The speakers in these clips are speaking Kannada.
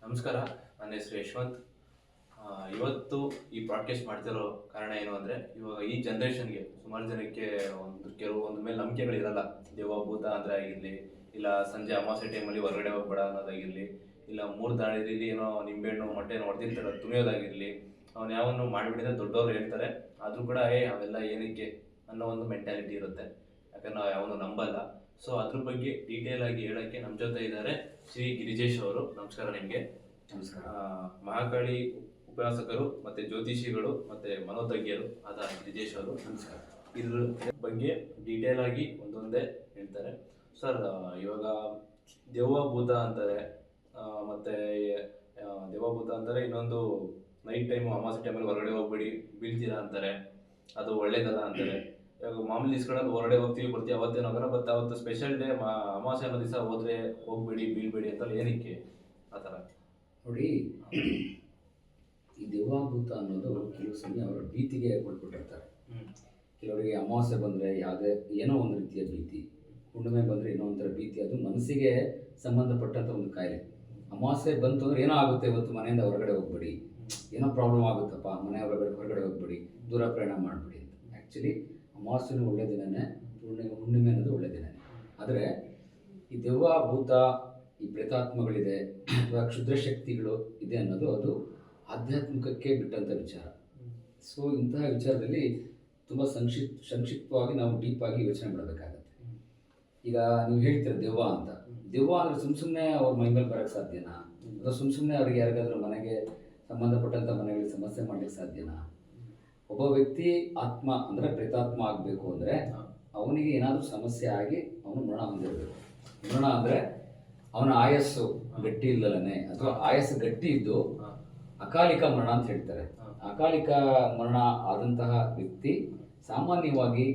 ನಮಸ್ಕಾರ. ನನ್ನ ಹೆಸರು ಯಶವಂತ್. ಇವತ್ತು ಈ ಬ್ರಾಡ್ಕಾಸ್ಟ್ ಮಾಡ್ತಿರೋ ಕಾರಣ ಏನು ಅಂದರೆ, ಇವಾಗ ಈ ಜನ್ರೇಷನ್ಗೆ ಸುಮಾರು ಜನಕ್ಕೆ ಕೆಲವೊಂದು ಮೇಲೆ ನಂಬಿಕೆಗಳಿರಲ್ಲ. ದೆವ್ವ ಭೂತ ಅಂದರೆ ಆಗಿರಲಿ, ಇಲ್ಲ ಸಂಜೆ ಅಮಾವಾಸ್ಯೆ ಟೈಮಲ್ಲಿ ಹೊರಗಡೆ ಹೋಗ್ಬೇಡ ಅನ್ನೋದಾಗಿರಲಿ, ಇಲ್ಲ ಮೂರು ದಾಳಿಯಲ್ಲಿ ಏನೋ ನಿಂಬೆಹಣ್ಣು ಮೊಟ್ಟೆನೋ ಹೊಡೆದಿರ್ತಾರೆ ತುಣಿಯೋದಾಗಿರಲಿ, ಅವನು ಯಾವನ್ನು ಮಾಡಿಬಿಟ್ಟಿದ್ರೆ ದೊಡ್ಡವರು ಹೇಳ್ತಾರೆ. ಆದರೂ ಕೂಡ ಅವೆಲ್ಲ ಏನಕ್ಕೆ ಅನ್ನೋ ಒಂದು ಮೆಂಟ್ಯಾಲಿಟಿ ಇರುತ್ತೆ. ಯಾಕಂದ್ರೆ ನಾವು ಯಾವನು ನಂಬಲ್ಲ. ಸೊ ಅದ್ರ ಬಗ್ಗೆ ಡೀಟೇಲ್ ಆಗಿ ಹೇಳೋಕ್ಕೆ ನಮ್ಮ ಜೊತೆ ಇದ್ದಾರೆ ಶ್ರೀ ಗಿರಿಜೇಶ್ ಅವರು. ನಮಸ್ಕಾರ ನಿಮಗೆ. ನಮಸ್ಕಾರ. ಮಹಾಕಾಳಿ ಉಪಾಸಕರು ಮತ್ತು ಜ್ಯೋತಿಷಿಗಳು ಮತ್ತು ಮನೋತಜ್ಞರು ಆದ ಗಿರಿಜೇಶ್ ಅವರು. ನಮಸ್ಕಾರ. ಇದ್ರ ಬಗ್ಗೆ ಡೀಟೇಲ್ ಆಗಿ ಒಂದೊಂದೇ ಹೇಳ್ತಾರೆ. ಸರ್, ಇವಾಗ ದೆವ್ವ ಭೂತ ಅಂತಾರೆ, ಮತ್ತು ದೆವ್ವ ಭೂತ ಅಂತಾರೆ. ಇನ್ನೊಂದು ನೈಟ್ ಟೈಮು ಅಮಾವಾಸ್ಯೆ ಟೈಮಲ್ಲಿ ಹೊರಗಡೆ ಹೋಗ್ಬೇಡಿ, ಬೀಳ್ತೀರಾ ಅಂತಾರೆ, ಅದು ಒಳ್ಳೇದಲ್ಲ ಅಂತಾರೆ. ಇವಾಗ ಮಾಮೂಲಿ ಇಸ್ಕೊಳ್ಳೋದು ಹೊರಗಡೆ ಹೋಗ್ತೀವಿ ಬರ್ತೀವಿ ಅವತ್ತೇನು ಹೋಗೋಣ, ಬಟ್ ಅವತ್ತು ಸ್ಪೆಷಲ್ ಡೇ ಅಮಾವಾಸ್ಯೆ ಅನ್ನೋ ದಿವಸ ಹೋದರೆ ಹೋಗ್ಬೇಡಿ ಬೀಳ್ಬೇಡಿ ಅಂತಲ್ಲ, ಏನಕ್ಕೆ ಆ ಥರ? ನೋಡಿ, ಈ ದೆವ್ವಾಭೂತ ಅನ್ನೋದು ಕೆಲವು ಸಮಯ ಅವರ ಭೀತಿಗೆ ಕೊಟ್ಬಿಟ್ಟಿರ್ತಾರೆ. ಕೆಲವರಿಗೆ ಅಮಾವಾಸ್ಯೆ ಬಂದರೆ ಯಾವುದೇ ಏನೋ ಒಂದು ರೀತಿಯ ಭೀತಿ, ಹುಣ್ಣಿಮೆ ಬಂದರೆ ಇನ್ನೋ ಒಂಥರ ಭೀತಿ. ಅದು ಮನಸ್ಸಿಗೆ ಸಂಬಂಧಪಟ್ಟಂಥ ಒಂದು ಕಾಯಿಲೆ. ಅಮಾವಾಸ್ಯೆ ಬಂತು ಅಂದರೆ ಏನೋ ಆಗುತ್ತೆ, ಇವತ್ತು ಮನೆಯಿಂದ ಹೊರಗಡೆ ಹೋಗ್ಬೇಡಿ, ಏನೋ ಪ್ರಾಬ್ಲಮ್ ಆಗುತ್ತಪ್ಪ, ಮನೆ ಹೊರಗಡೆ ಹೋಗ್ಬೇಡಿ, ದೂರ ಪ್ರಯಾಣ ಮಾಡಿಬಿಡಿ ಅಂತ. ಆ್ಯಕ್ಚುಲಿ ಅಮಾವಾಸ್ಯೆನೂ ಒಳ್ಳೆ ದಿನನೇ, ಹುಣ್ಣಿಮೆ ಅನ್ನೋದು ಒಳ್ಳೆ ದಿನನೇ. ಆದರೆ ಈ ದೆವ್ವ ಭೂತ, ಈ ಪ್ರೇತಾತ್ಮಗಳಿದೆ ಅಥವಾ ಕ್ಷುದ್ರ ಶಕ್ತಿಗಳು ಇದೆ ಅನ್ನೋದು ಅದು ಆಧ್ಯಾತ್ಮಿಕಕ್ಕೆ ಬಿಟ್ಟಂಥ ವಿಚಾರ. ಸೊ ಇಂತಹ ವಿಚಾರದಲ್ಲಿ ತುಂಬ ಸಂಕ್ಷಿಪ್ತವಾಗಿ ನಾವು ಡೀಪಾಗಿ ಯೋಚನೆ ಮಾಡಬೇಕಾಗತ್ತೆ. ಈಗ ನೀವು ಹೇಳ್ತೀರ ದೆವ್ವ ಅಂತ. ದೆವ್ವ ಅಂದರೆ ಸುಮ್ಮನೆ ಅವ್ರ ಮೈ ಮೇಲೆ ಬರೋಕ್ಕೆ ಸಾಧ್ಯನಾ? ಅಥವಾ ಸುಮ್ಮನೆ ಅವ್ರಿಗೆ ಯಾರಿಗಾದ್ರೂ ಮನೆಗೆ ಸಂಬಂಧಪಟ್ಟಂಥ ಮನೆಗಳಿಗೆ ಸಮಸ್ಯೆ ಮಾಡಲಿಕ್ಕೆ ಸಾಧ್ಯನಾ? ಒಬ್ಬ ವ್ಯಕ್ತಿ ಆತ್ಮ ಅಂದರೆ ಪ್ರೇತಾತ್ಮ ಆಗಬೇಕು ಅಂದರೆ ಅವನಿಗೆ ಏನಾದರೂ ಸಮಸ್ಯೆ ಆಗಿ ಅವನು ಮರಣ ಹೊಂದಿರಬೇಕು. ಮರಣ ಅಂದರೆ ಅವನ ಆಯಸ್ಸು ಗಟ್ಟಿ ಇಲ್ಲಲೇ, ಅಥವಾ ಆಯಸ್ಸು ಗಟ್ಟಿ ಇದ್ದು ಅಕಾಲಿಕ ಮರಣ ಅಂತ ಹೇಳ್ತಾರೆ. ಅಕಾಲಿಕ ಮರಣ ಆದಂತಹ ವ್ಯಕ್ತಿ ಸಾಮಾನ್ಯವಾಗಿ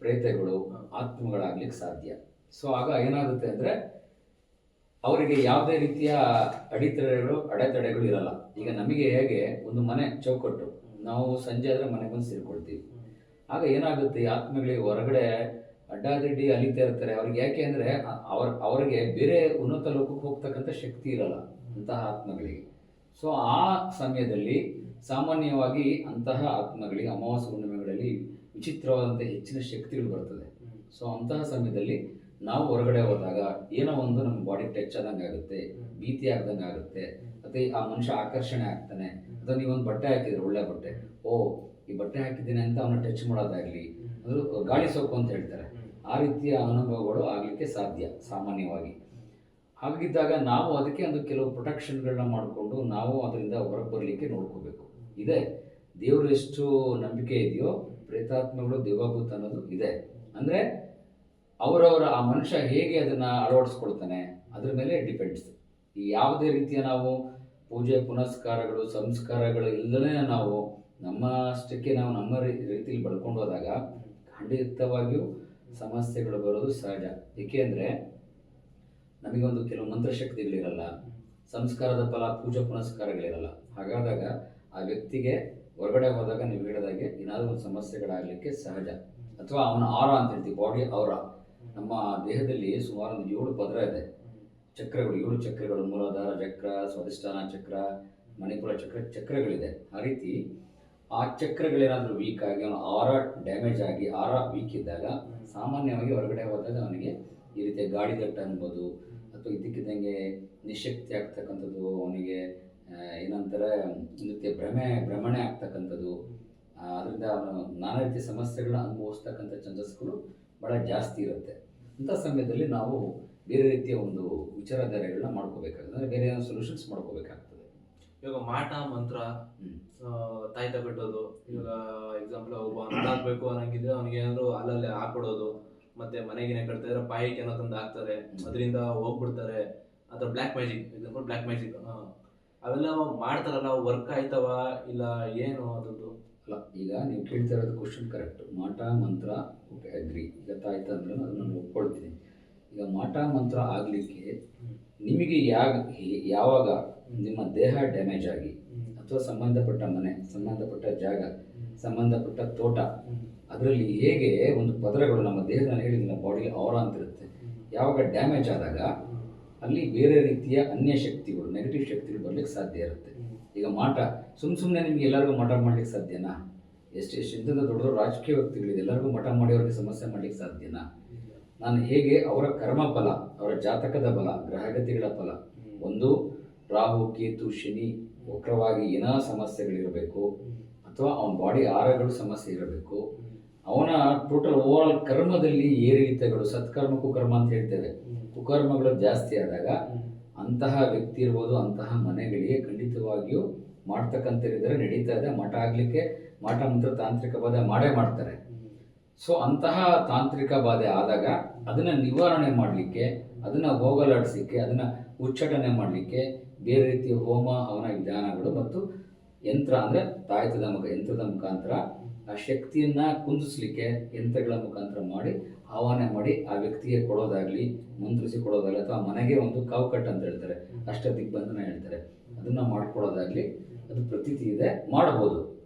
ಪ್ರೇತಗಳು ಆತ್ಮಗಳಾಗ್ಲಿಕ್ಕೆ ಸಾಧ್ಯ. ಸೊ ಆಗ ಏನಾಗುತ್ತೆ ಅಂದರೆ ಅವರಿಗೆ ಯಾವುದೇ ರೀತಿಯ ಅಡೆತಡೆಗಳು ಇರಲ್ಲ. ಈಗ ನಮಗೆ ಹೇಗೆ ಒಂದು ಮನೆ ಚೌಕಟ್ಟು, ನಾವು ಸಂಜೆ ಆದರೆ ಮನೆಗೆ ಬಂದು ಸೇರಿಕೊಳ್ತೀವಿ. ಆಗ ಏನಾಗುತ್ತೆ, ಈ ಆತ್ಮಗಳಿಗೆ ಹೊರಗಡೆ ಅಡ್ಡಾದಿಡ್ಡಿ ಅಲಿತಾ ಇರ್ತಾರೆ. ಅವ್ರಿಗೆ ಯಾಕೆ ಅಂದರೆ ಅವರಿಗೆ ಬೇರೆ ಉನ್ನತ ಲೋಕಕ್ಕೆ ಹೋಗ್ತಕ್ಕಂಥ ಶಕ್ತಿ ಇರಲ್ಲ ಅಂತಹ ಆತ್ಮಗಳಿಗೆ. ಸೊ ಆ ಸಮಯದಲ್ಲಿ ಸಾಮಾನ್ಯವಾಗಿ ಅಂತಹ ಆತ್ಮಗಳಿಗೆ ಅಮಾವಾಸ್ಯೆ ಹುಣ್ಣಿಮೆಗಳಲ್ಲಿ ವಿಚಿತ್ರವಾದಂಥ ಹೆಚ್ಚಿನ ಶಕ್ತಿಗಳು ಬರ್ತದೆ. ಸೊ ಅಂತಹ ಸಮಯದಲ್ಲಿ ನಾವು ಹೊರಗಡೆ ಹೋದಾಗ ಏನೋ ಒಂದು ನಮ್ಮ ಬಾಡಿ ಟಚ್ ಆದಂಗೆ ಆಗುತ್ತೆ, ಭೀತಿ ಆಗ್ದಂಗೆ ಆಗುತ್ತೆ, ಅಥವಾ ಆ ಮನುಷ್ಯ ಆಕರ್ಷಣೆ ಆಗ್ತಾನೆ. ಅಥವಾ ನೀವೊಂದು ಬಟ್ಟೆ ಹಾಕಿದ್ರೆ, ಒಳ್ಳೆ ಬಟ್ಟೆ, ಈ ಬಟ್ಟೆ ಹಾಕಿದ್ದೀನಿ ಅಂತ ಅವನ್ನ ಟಚ್ ಮಾಡೋದಾಗಲಿ, ಅದು ಗಾಳಿ ಸೋಕು ಅಂತ ಹೇಳ್ತಾರೆ. ಆ ರೀತಿಯ ಅನುಭವಗಳು ಆಗಲಿಕ್ಕೆ ಸಾಧ್ಯ ಸಾಮಾನ್ಯವಾಗಿ. ಹಾಗಿದ್ದಾಗ ನಾವು ಅದಕ್ಕೆ ಒಂದು ಕೆಲವು ಪ್ರೊಟೆಕ್ಷನ್ಗಳನ್ನ ಮಾಡಿಕೊಂಡು ನಾವು ಅದರಿಂದ ಹೊರಗೆ ಬರಲಿಕ್ಕೆ ನೋಡ್ಕೋಬೇಕು. ಇದೆ ದೇವರು ಎಷ್ಟು ನಂಬಿಕೆ ಇದೆಯೋ, ಪ್ರೇತಾತ್ಮಗಳು ದೆವ್ವಭೂತ ಅನ್ನೋದು ಇದೆ. ಅಂದರೆ ಅವರವರ ಆ ಮನುಷ್ಯ ಹೇಗೆ ಅದನ್ನು ಅಳವಡಿಸ್ಕೊಳ್ತಾನೆ ಅದ್ರ ಮೇಲೆ ಡಿಪೆಂಡ್ಸ್. ಈ ಯಾವುದೇ ರೀತಿಯ ನಾವು ಪೂಜೆ ಪುನಸ್ಕಾರಗಳು ಸಂಸ್ಕಾರಗಳು ಇಲ್ಲದೇ ನಾವು ನಮ್ಮಷ್ಟಕ್ಕೆ ನಾವು ನಮ್ಮ ರೀತಿಯಲ್ಲಿ ಬಳ್ಕೊಂಡು ಹೋದಾಗ ಖಂಡಿತವಾಗಿಯೂ ಸಮಸ್ಯೆಗಳು ಬರೋದು ಸಹಜ. ಏಕೆಂದರೆ ನಮಗೊಂದು ಕೆಲವು ಮಂತ್ರಶಕ್ತಿಗಳಿರಲ್ಲ, ಸಂಸ್ಕಾರದ ಫಲ ಪೂಜಾ ಪುನಸ್ಕಾರಗಳಿರಲ್ಲ. ಹಾಗಾದಾಗ ಆ ವ್ಯಕ್ತಿಗೆ ಹೊರಗಡೆ ಹೋದಾಗ ನೀವು ಹೇಳಿದಾಗೆ ಏನಾದರೂ ಒಂದು ಸಮಸ್ಯೆಗಳಾಗಲಿಕ್ಕೆ ಸಹಜ. ಅಥವಾ ಅವನ ಆರ ಅಂತ ಹೇಳ್ತೀವಿ, ಬಾಡಿ ಔರ. ನಮ್ಮ ದೇಹದಲ್ಲಿ ಸುಮಾರು ಒಂದು 7 ಪದರ ಇದೆ, ಚಕ್ರಗಳು, 7 ಚಕ್ರಗಳು, ಮೂಲಾಧಾರ ಚಕ್ರ, ಸ್ವಾಧಿಷ್ಠಾನ ಚಕ್ರ, ಮಣಿಪುರ ಚಕ್ರಗಳಿದೆ. ಆ ರೀತಿ ಆ ಚಕ್ರಗಳೇನಾದರೂ ವೀಕ್ ಆಗಿ ಅವನ ಆರ ಡ್ಯಾಮೇಜ್ ಆಗಿ ಆರ ವೀಕ್ ಇದ್ದಾಗ ಸಾಮಾನ್ಯವಾಗಿ ಹೊರಗಡೆ ಹೋದಾಗ ಅವನಿಗೆ ಈ ರೀತಿಯ ಗಾಳಿದಟ್ಟ ಅನ್ಬೋದು, ಅಥವಾ ಇದ್ದಕ್ಕಿದ್ದಂಗೆ ನಿಶಕ್ತಿ ಆಗ್ತಕ್ಕಂಥದ್ದು, ಅವನಿಗೆ ಏನಂತಾರೆ ನೃತ್ಯ ಭ್ರಮಣೆ ಆಗ್ತಕ್ಕಂಥದ್ದು, ಅದರಿಂದ ಅವನು ನಾನಾ ರೀತಿಯ ಸಮಸ್ಯೆಗಳನ್ನ ಅನುಭವಿಸ್ತಕ್ಕಂಥ ಚಾನ್ಸಸ್ಗಳು ಭಾಳ ಜಾಸ್ತಿ ಇರುತ್ತೆ. ಅಂಥ ಸಮಯದಲ್ಲಿ ನಾವು ಬೇರೆ ರೀತಿಯ ಒಂದು ವಿಚಾರಧಾರೆಗಳನ್ನ ಮಾಡ್ಕೋಬೇಕಾಗುತ್ತೆ, ಅಂದರೆ ಬೇರೆ ಏನೋ ಸೊಲ್ಯೂಷನ್ಸ್ ಮಾಡ್ಕೋಬೇಕಾಗ್ತದೆ. ಇವಾಗ ಮಾಟ ಮಂತ್ರ, ತಾಯ್ತ ಕಟ್ಟೋದು, ಇವಾಗ ಎಕ್ಸಾಂಪಲ್ ಒಬ್ಬ ಹಾಳಾಗಬೇಕು ಅನ್ನಂಗಿದ್ರೆ ಅವ್ನಿಗೆ ಏನಾದ್ರು ಅಲ್ಲಲ್ಲಿ ಹಾಕೊಡೋದು, ಮತ್ತೆ ಮನೆಗೇನೆ ಕಟ್ತಿದ್ರೆ ಪಾಯಿಗೆ ಏನೋ ತಂದು ಹಾಕ್ತಾರೆ, ಅದರಿಂದ ಹೋಗ್ಬಿಡ್ತಾರೆ. ಅಥವಾ black magic, example black magic, ಅವೆಲ್ಲ ಮಾಡ್ತಾರಲ್ಲ, ವರ್ಕ್ ಆಯ್ತವ ಇಲ್ಲ ಏನು ಅದದ್ದು? ಅಲ್ಲ, ಈಗ ನೀವು ಕೇಳ್ತಾ ಇರೋದು ಕ್ವಶನ್ ಕರೆಕ್ಟ್. ಮಾಟ ಮಂತ್ರ ಅಗ್ರಿ, ಈಗ ತಾಯ್ತ ಅಂದ್ರೆ ಅದನ್ನು ನಾನು ಒಪ್ಕೊಳ್ತೀನಿ. ಈಗ ಮಾಟ ಮಂತ್ರ ಆಗಲಿಕ್ಕೆ ನಿಮಗೆ ಯಾವಾಗ ನಿಮ್ಮ ದೇಹ ಡ್ಯಾಮೇಜ್ ಆಗಿ, ಅಥವಾ ಸಂಬಂಧಪಟ್ಟ ಮನೆ, ಸಂಬಂಧಪಟ್ಟ ಜಾಗ, ಸಂಬಂಧಪಟ್ಟ ತೋಟ, ಅದರಲ್ಲಿ ಹೇಗೆ ಒಂದು ಪದರಗಳು ನಮ್ಮ ದೇಹದಲ್ಲಿ ಹೇಳಿದಿಲ್ಲ, ಬಾಡಿ ಔರ ಅಂತ ಇರುತ್ತೆ, ಯಾವಾಗ ಡ್ಯಾಮೇಜ್ ಆದಾಗ ಅಲ್ಲಿ ಬೇರೆ ರೀತಿಯ ಅನ್ಯ ಶಕ್ತಿಗಳು, ನೆಗೆಟಿವ್ ಶಕ್ತಿಗಳು ಬರ್ಲಿಕ್ಕೆ ಸಾಧ್ಯ ಇರುತ್ತೆ. ಈಗ ಮಾಟ ಸುಮ್ಮನೆ ನಿಮ್ಗೆ ಎಲ್ಲರಿಗೂ ಮಠ ಮಾಡ್ಲಿಕ್ಕೆ ಸಾಧ್ಯನಾ? ಎಷ್ಟು ದೊಡ್ಡ ದೊಡ್ಡ ರಾಜಕೀಯ ವ್ಯಕ್ತಿಗಳಿದೆ, ಎಲ್ಲರಿಗೂ ಮಠ ಮಾಡಿ ಅವ್ರಿಗೆ ಸಮಸ್ಯೆ ಮಾಡ್ಲಿಕ್ಕೆ ಸಾಧ್ಯನಾ? ನಾನು ಹೇಗೆ ಅವರ ಕರ್ಮ ಫಲ, ಅವರ ಜಾತಕದ ಬಲ, ಗ್ರಹಗತಿಗಳ ಫಲ, ಒಂದು ರಾಹು ಕೇತು ಶನಿ ವಕ್ರವಾಗಿ ಏನೋ ಸಮಸ್ಯೆಗಳಿರಬೇಕು, ಅಥವಾ ಅವನ ಬಾಡಿ ಆರಗಳು ಸಮಸ್ಯೆ ಇರಬೇಕು, ಅವನ ಟೋಟಲ್ ಓವರ್ ಕರ್ಮದಲ್ಲಿ ಏರಿಳಿತಗಳು, ಸತ್ಕರ್ಮ ಕುಕರ್ಮ ಅಂತ ಹೇಳ್ತೇವೆ, ಕುಕರ್ಮಗಳು ಜಾಸ್ತಿ ಆದಾಗ ಅಂತಹ ವ್ಯಕ್ತಿ ಇರ್ಬೋದು, ಅಂತಹ ಮನೆಗಳಿಗೆ ಖಂಡಿತವಾಗಿಯೂ ಮಾಡ್ತಕ್ಕಂಥದ್ದಿದ್ರೆ ನಡೀತಾ ಇದೆ. ಮಠ ಆಗಲಿಕ್ಕೆ ಮಾಟ ಮಂತ್ರ ತಾಂತ್ರಿಕ ಬಾಧೆ ಮಾಡೇ ಮಾಡ್ತಾರೆ. ಸೊ ಅಂತಹ ತಾಂತ್ರಿಕ ಬಾಧೆ ಆದಾಗ ಅದನ್ನು ನಿವಾರಣೆ ಮಾಡಲಿಕ್ಕೆ, ಅದನ್ನು ಹೋಗಲಾಡಿಸಲಿಕ್ಕೆ, ಅದನ್ನು ಉಚ್ಚಾಟನೆ ಮಾಡಲಿಕ್ಕೆ ಬೇರೆ ರೀತಿಯ ಹೋಮ ಹವನ ವಿಧಾನಗಳು ಮತ್ತು ಯಂತ್ರ ಅಂದರೆ ಯಂತ್ರದ ಮುಖಾಂತರ ಆ ಶಕ್ತಿಯನ್ನು ಕುಂದಿಸ್ಲಿಕ್ಕೆ ಯಂತ್ರಗಳ ಮುಖಾಂತರ ಮಾಡಿ ಆಹ್ವಾನ ಮಾಡಿ ಆ ವ್ಯಕ್ತಿಗೆ ಕೊಡೋದಾಗಲಿ, ಮಂತ್ರಿಸಿ ಕೊಡೋದಾಗಲಿ, ಅಥವಾ ಮನೆಗೆ ಒಂದು ಕಾವುಕಟ್ಟು ಅಂತ ಹೇಳ್ತಾರೆ, ಅಷ್ಟ ದಿಗ್ಬಂಧನ ಹೇಳ್ತಾರೆ, ಅದನ್ನು ಮಾಡಿಕೊಡೋದಾಗಲಿ ಅದು ಪ್ರತೀತಿ ಇದೆ, ಮಾಡ್ಬೋದು.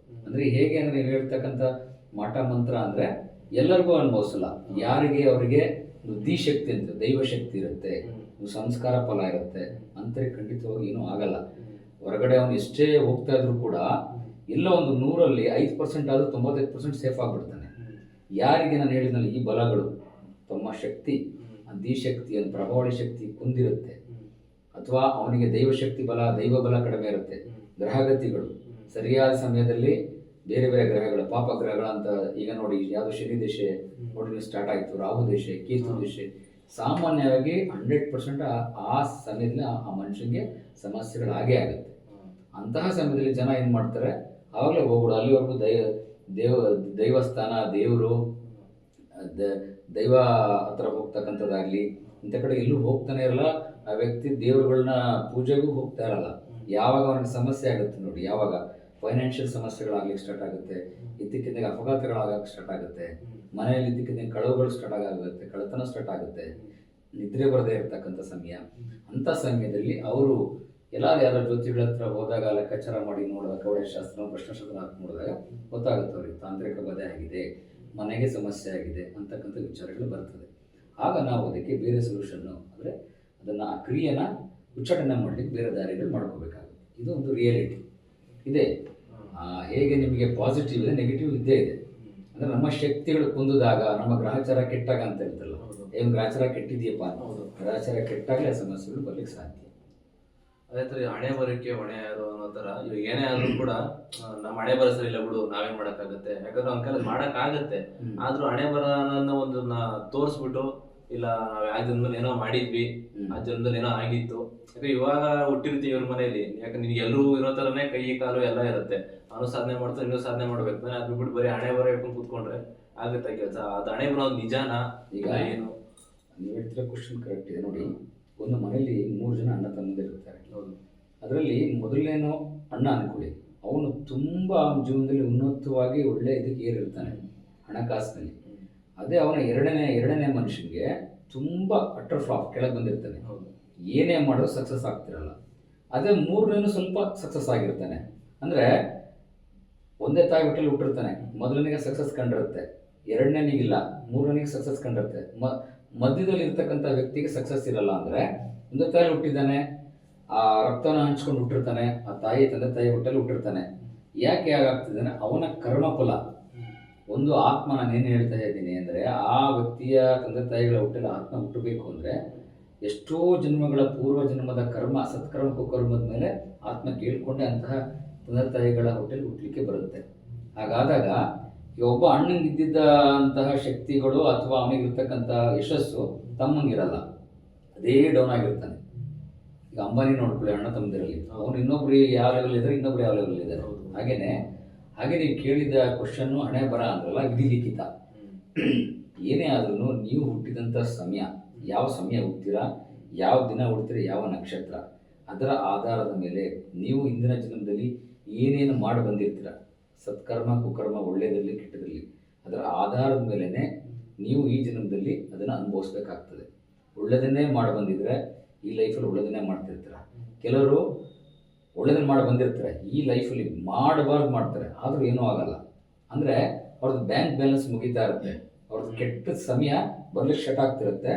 ಅಂದರೆ ಹೇಗೆ ಅಂದರೆ ನೀವು ಹೇಳ್ತಕ್ಕಂಥ ಮಾಟ ಮಂತ್ರ ಅಂದರೆ ಎಲ್ಲರಿಗೂ ಅನುಭವಿಸಲ್ಲ. ಯಾರಿಗೆ ಅವರಿಗೆ ಶಕ್ತಿ ಅಂತ ದೈವಶಕ್ತಿ ಇರುತ್ತೆ, ಸಂಸ್ಕಾರ ಫಲ ಇರುತ್ತೆ, ಅಂತರಿಗೆ ಖಂಡಿತವಾಗಿ ಏನೂ ಆಗಲ್ಲ. ಹೊರಗಡೆ ಅವನು ಎಷ್ಟೇ ಹೋಗ್ತಾ ಇದ್ರು ಕೂಡ ಎಲ್ಲ ಒಂದು 100ರಲ್ಲಿ 5% ಆದರೂ 95% ಸೇಫ್ ಆಗಿಬಿಡ್ತಾನೆ. ಯಾರಿಗೆ ನಾನು ಹೇಳಿದ್ನಲ್ಲ ಈ ಬಲಗಳು, ತಮ್ಮ ಶಕ್ತಿ, ಶಕ್ತಿ ಅಂತ ಪ್ರಭಾವಳಿ ಶಕ್ತಿ ಕುಂದಿರುತ್ತೆ, ಅಥವಾ ಅವನಿಗೆ ದೈವಶಕ್ತಿ ಬಲ, ದೈವ ಬಲ ಕಡಿಮೆ ಇರುತ್ತೆ, ಗ್ರಹಗತಿಗಳು ಸರಿಯಾದ ಸಮಯದಲ್ಲಿ ಬೇರೆ ಬೇರೆ ಗ್ರಹಗಳು, ಪಾಪ ಗ್ರಹಗಳಂತ ಈಗ ನೋಡಿ, ಯಾವುದು ಶನಿ ದೇಶ ನೋಡಿ ಸ್ಟಾರ್ಟ್ ಆಯಿತು, ರಾಹು ದೇಶ, ಕೇತು ದೇಶ, ಸಾಮಾನ್ಯವಾಗಿ 100% ಆ ಸಮಯದಲ್ಲಿ ಆ ಮನುಷ್ಯನಿಗೆ ಸಮಸ್ಯೆಗಳು ಆಗೇ ಆಗುತ್ತೆ. ಅಂತಹ ಸಮಯದಲ್ಲಿ ಜನ ಏನು ಮಾಡ್ತಾರೆ, ಆವಾಗಲೇ ಹೋಗ್ಬಿಡು, ಅಲ್ಲಿವರೆಗೂ ದೈವಸ್ಥಾನ, ದೇವರು, ದೈವ ಹತ್ರ ಹೋಗ್ತಕ್ಕಂಥದ್ದಾಗಲಿ ಇಂಥ ಕಡೆ ಎಲ್ಲೂ ಹೋಗ್ತಾನೆ ಇರಲ್ಲ. ಆ ವ್ಯಕ್ತಿ ದೇವರುಗಳನ್ನ ಪೂಜೆಗೂ ಹೋಗ್ತಾ ಇರಲ್ಲ. ಯಾವಾಗ ಅವನಿಗೆ ಸಮಸ್ಯೆ ಆಗುತ್ತೆ ನೋಡಿ, ಯಾವಾಗ ಫೈನಾನ್ಷಿಯಲ್ ಸಮಸ್ಯೆಗಳಾಗ್ಲಿಕ್ಕೆ ಸ್ಟಾರ್ಟ್ ಆಗುತ್ತೆ, ಇದ್ದಕ್ಕಿದ್ದಂಗೆ ಅಪಘಾತಗಳಾಗಕ್ಕೆ ಸ್ಟಾರ್ಟ್ ಆಗುತ್ತೆ, ಮನೆಯಲ್ಲಿ ಇದ್ದಕ್ಕಿದ್ದಂಗೆ ಕಳವುಗಳು ಸ್ಟಾರ್ಟ್ ಆಗುತ್ತೆ, ಕಳ್ಳತನ ಸ್ಟಾರ್ಟ್ ಆಗುತ್ತೆ, ನಿದ್ರೆ ಬರದೇ ಇರತಕ್ಕಂಥ ಸಮಯ. ಅಂಥ ಸಮಯದಲ್ಲಿ ಅವರು ಯಾರೋ ಜ್ಯೋತಿಗಳ ಹತ್ರ ಹೋದಾಗ ಲೆಕ್ಕಾಚಾರ ಮಾಡಿ ನೋಡಿದಾಗ, ಕವಡೆಶಾಸ್ತ್ರ, ಪ್ರಶ್ನಶಾಸ್ತ್ರ ಹಾಕಿ ನೋಡಿದಾಗ ಗೊತ್ತಾಗುತ್ತೆ ಅವ್ರಿಗೆ ತಾಂತ್ರಿಕ ಬಾಧೆ ಆಗಿದೆ, ಮನೆಗೆ ಸಮಸ್ಯೆ ಆಗಿದೆ ಅಂತಕ್ಕಂಥ ವಿಚಾರಗಳು ಬರ್ತದೆ. ಆಗ ನಾವು ಅದಕ್ಕೆ ಬೇರೆ ಸೊಲ್ಯೂಷನ್ನು ಅಂದರೆ ಅದನ್ನು ಆ ಕ್ರಿಯೆನ ಉಚ್ಚಾಟನೆ ಮಾಡಲಿಕ್ಕೆ ಬೇರೆ ದಾರಿಗಳು ಮಾಡ್ಕೋಬೇಕಾಗುತ್ತೆ. ಇದು ಒಂದು ರಿಯಾಲಿಟಿ ಇದೆ. ಹೇಗೆ ನಿಮಗೆ ಪಾಸಿಟಿವ್ ಇದೆ, ನೆಗೆಟಿವ್ ಇದ್ದೇ ಇದೆ. ಅಂದರೆ ನಮ್ಮ ಶಕ್ತಿಗಳು ಕುಂದಿದಾಗ, ನಮ್ಮ ಗ್ರಹಚಾರ ಕೆಟ್ಟಾಗ ಅಂತ ಇರ್ತಲ್ಲ, ಏನು ಗ್ರಹಚಾರ ಕೆಟ್ಟಿದೆಯಪ್ಪ, ಗ್ರಹಚಾರ ಕೆಟ್ಟಾಗಲೇ ಆ ಸಮಸ್ಯೆಗಳು ಬರ್ಲಿಕ್ಕೆ ಸಾಧ್ಯ. ಅದೇ ಥರ ಹಣೆ ಬರೋಕ್ಕೆ ಹೊಣೆ ಯಾರು ಅನ್ನೋ ಥರ, ಇವಾಗ ಏನೇ ಆದ್ರೂ ಕೂಡ ನಮ್ಮ ಹಣೆ ಬರ ಸರಿ ಇಲ್ಲ ಬಿಡು, ನಾವೇನ್ ಮಾಡೋಕ್ಕಾಗತ್ತೆ, ಯಾಕಂದ್ರೆ ಅವ್ನ ಕೈಲಿ ಮಾಡೋಕ್ಕಾಗತ್ತೆ, ಆದ್ರೂ ಹಣೆ ಬರ ಅನ್ನೋ ಒಂದನ್ನ ತೋರಿಸ್ಬಿಟ್ಟು, ಇಲ್ಲ ನಾವ್ ಆ ಜನ್ಮದಲ್ಲಿ ಏನೋ ಮಾಡಿದ್ವಿ, ಆ ಜನ್ಮದಲ್ಲಿ ಏನೋ ಆಗಿತ್ತು, ಯಾಕಂದ್ರೆ ಇವಾಗ ಹುಟ್ಟಿರ್ತೀವಿ ಇವ್ರ ಮನೆಯಲ್ಲಿ, ಯಾಕಂದ್ರೆ ನಿನ್ಗೆ ಎಲ್ಲರೂ ಇರೋ ಥರನೇ ಕೈ ಕಾಲು ಎಲ್ಲ ಇರುತ್ತೆ, ಅವನು ಸಾಧನೆ ಮಾಡ್ತಾರೆ, ಇನ್ನೂ ಸಾಧನೆ ಮಾಡ್ಬೇಕು ತಾನೆ, ಅದ್ ಬಿಟ್ಟು ಬರೀ ಹಣೆ ಬರ ಇಟ್ಕೊಂಡು ಕೂತ್ಕೊಂಡ್ರೆ ಆಗುತ್ತೆ ಕೆಲಸ. ಅದು ಹಣೆ ಬರೋ ನಿಜಾನ ಈಗ ಏನು ನೀವು ಹೇಳ್ತಿರೋ ಕ್ವಶನ್ ಕರೆಕ್ಟ್ ಇದೆ ನೋಡಿ. ಒಂದು ಮನೆಯಲ್ಲಿ 3 ಜನ ಅಣ್ಣ ತಮ್ಮಂದಿರ್ತಾರೆ. ಅದರಲ್ಲಿ ಮೊದಲನೇನು ಅಣ್ಣ ಅನ್ಕೊಳ್ಳಿ, ಅವನು ತುಂಬ ಜೀವನದಲ್ಲಿ ಉನ್ನತವಾಗಿ ಒಳ್ಳೆ ಇದಕ್ಕೆ ಏರಿರ್ತಾನೆ ಹಣಕಾಸಿನಲ್ಲಿ. ಅದೇ ಅವನ ಎರಡನೇ ಮನುಷ್ಯನಿಗೆ ತುಂಬ ಅಟರ್ ಫ್ಲಾಪ್, ಕೆಳಗೆ ಬಂದಿರ್ತಾನೆ, ಏನೇ ಮಾಡೋದು ಸಕ್ಸಸ್ ಆಗ್ತಿರಲ್ಲ. ಅದೇ 3ನೇನು ಸ್ವಲ್ಪ ಸಕ್ಸಸ್ ಆಗಿರ್ತಾನೆ. ಅಂದರೆ ಒಂದೇ ತಾಯಿ ಹೊಟ್ಟೆಲಿ ಹುಟ್ಟಿರ್ತಾನೆ, ಮೊದಲನಿಗೆ ಸಕ್ಸಸ್ ಕಂಡಿರುತ್ತೆ, ಎರಡನೇನಿಗಿಲ್ಲ, 3ನೇನಿಗೆ ಸಕ್ಸಸ್ ಕಂಡಿರುತ್ತೆ, ಮಧ್ಯದಲ್ಲಿ ಇರ್ತಕ್ಕಂಥ ವ್ಯಕ್ತಿಗೆ ಸಕ್ಸಸ್ ಇರಲ್ಲ. ಅಂದರೆ ಒಂದೇ ತಾಯಿ ಹುಟ್ಟಿದ್ದಾನೆ, ಆ ರಕ್ತವನ್ನು ಹಂಚ್ಕೊಂಡು ಹುಟ್ಟಿರ್ತಾನೆ, ಆ ತಂದೆ ತಾಯಿ ಹೊಟ್ಟೆಲಿ ಹುಟ್ಟಿರ್ತಾನೆ. ಯಾಕೆ ಹಾಗಾಗ್ತಿದ್ದಾನೆ, ಅವನ ಕರ್ಮಫಲ. ಒಂದು ಆತ್ಮ, ನಾನೇನು ಹೇಳ್ತಾ ಇದ್ದೀನಿ ಅಂದರೆ, ಆ ವ್ಯಕ್ತಿಯ ತಂದೆ ತಾಯಿಗಳ ಹೊಟ್ಟೆಲಿ ಆತ್ಮ ಹುಟ್ಟಬೇಕು ಅಂದರೆ ಎಷ್ಟೋ ಜನ್ಮಗಳ ಪೂರ್ವ ಜನ್ಮದ ಕರ್ಮ, ಸತ್ಕರ್ಮ ಕುಕರ್ಮದ ಮೇಲೆ ಆತ್ಮ ಕೇಳ್ಕೊಂಡೆ ಅಂತಹ ತಂದೆ ತಾಯಿಗಳ ಹೊಟ್ಟೆಲಿ ಹುಟ್ಟಲಿಕ್ಕೆ ಬರುತ್ತೆ. ಹಾಗಾದಾಗ ಈಗ ಒಬ್ಬ ಅಣ್ಣಂಗೆ ಇದ್ದಿದ್ದ ಅಂತಹ ಶಕ್ತಿಗಳು ಅಥವಾ ಅವನಿಗಿರ್ತಕ್ಕಂಥ ಯಶಸ್ಸು ತಮ್ಮಂಗಿರಲ್ಲ, ಅದೇ ಡೌನ್ ಆಗಿರ್ತಾನೆ. ಈಗ ಅಂಬಾನಿ ನೋಡ್ಕೊಳ್ಳಿ, ಅಣ್ಣ ತಮ್ಮದಿರಲ್ಲಿ, ಅವನು ಇನ್ನೊಬ್ರು ಯಾವ ಲೆವೆಲ್ ಇದ್ದಾರೆ, ಇನ್ನೊಬ್ರು ಯಾವ ಲೆವೆಲ್ ಇದ್ದಾರೆ. ಹಾಗೆ ನೀವು ಕೇಳಿದ ಕ್ವಶನ್ನು ಹಣೆ ಬರ ಅಂದ್ರಲ್ಲ, ವಿಧಿಲಿಖಿತ. ಏನೇ ಆದ್ರೂ ನೀವು ಹುಟ್ಟಿದಂಥ ಸಮಯ, ಯಾವ ಸಮಯ ಹುಡ್ತೀರಾ, ಯಾವ ದಿನ ಹುಡ್ತೀರಾ, ಯಾವ ನಕ್ಷತ್ರ, ಅದರ ಆಧಾರದ ಮೇಲೆ ನೀವು ಹಿಂದಿನ ಜನ್ಮದಲ್ಲಿ ಏನೇನು ಮಾಡಿ ಬಂದಿರ್ತೀರ, ಸತ್ಕರ್ಮ ಕುಕರ್ಮ, ಒಳ್ಳೆಯದರಲ್ಲಿ ಕೆಟ್ಟದಲ್ಲಿ, ಅದರ ಆಧಾರದ ಮೇಲೇ ನೀವು ಈ ಜನ್ಮದಲ್ಲಿ ಅದನ್ನು ಅನುಭವಿಸ್ಬೇಕಾಗ್ತದೆ. ಒಳ್ಳೆಯದನ್ನೇ ಮಾಡಿ ಬಂದಿದ್ರೆ ಈ ಲೈಫಲ್ಲಿ ಒಳ್ಳೆಯದನ್ನೇ ಮಾಡ್ತಿರ್ತೀರ. ಕೆಲವರು ಒಳ್ಳೆಯದನ್ನು ಮಾಡಿ ಬಂದಿರ್ತಾರೆ, ಈ ಲೈಫಲ್ಲಿ ಮಾಡಬಾರ್ದು ಮಾಡ್ತಾರೆ, ಆದರೂ ಏನೂ ಆಗಲ್ಲ. ಅಂದರೆ ಅವ್ರದ್ದು ಬ್ಯಾಂಕ್ ಬ್ಯಾಲೆನ್ಸ್ ಮುಗಿತಾ ಇರುತ್ತೆ, ಅವ್ರದ್ದು ಕೆಟ್ಟ ಸಮಯ ಬರ್ಲಿಕ್ಕೆ ಸ್ಟಾರ್ಟ್ ಆಗ್ತಿರುತ್ತೆ,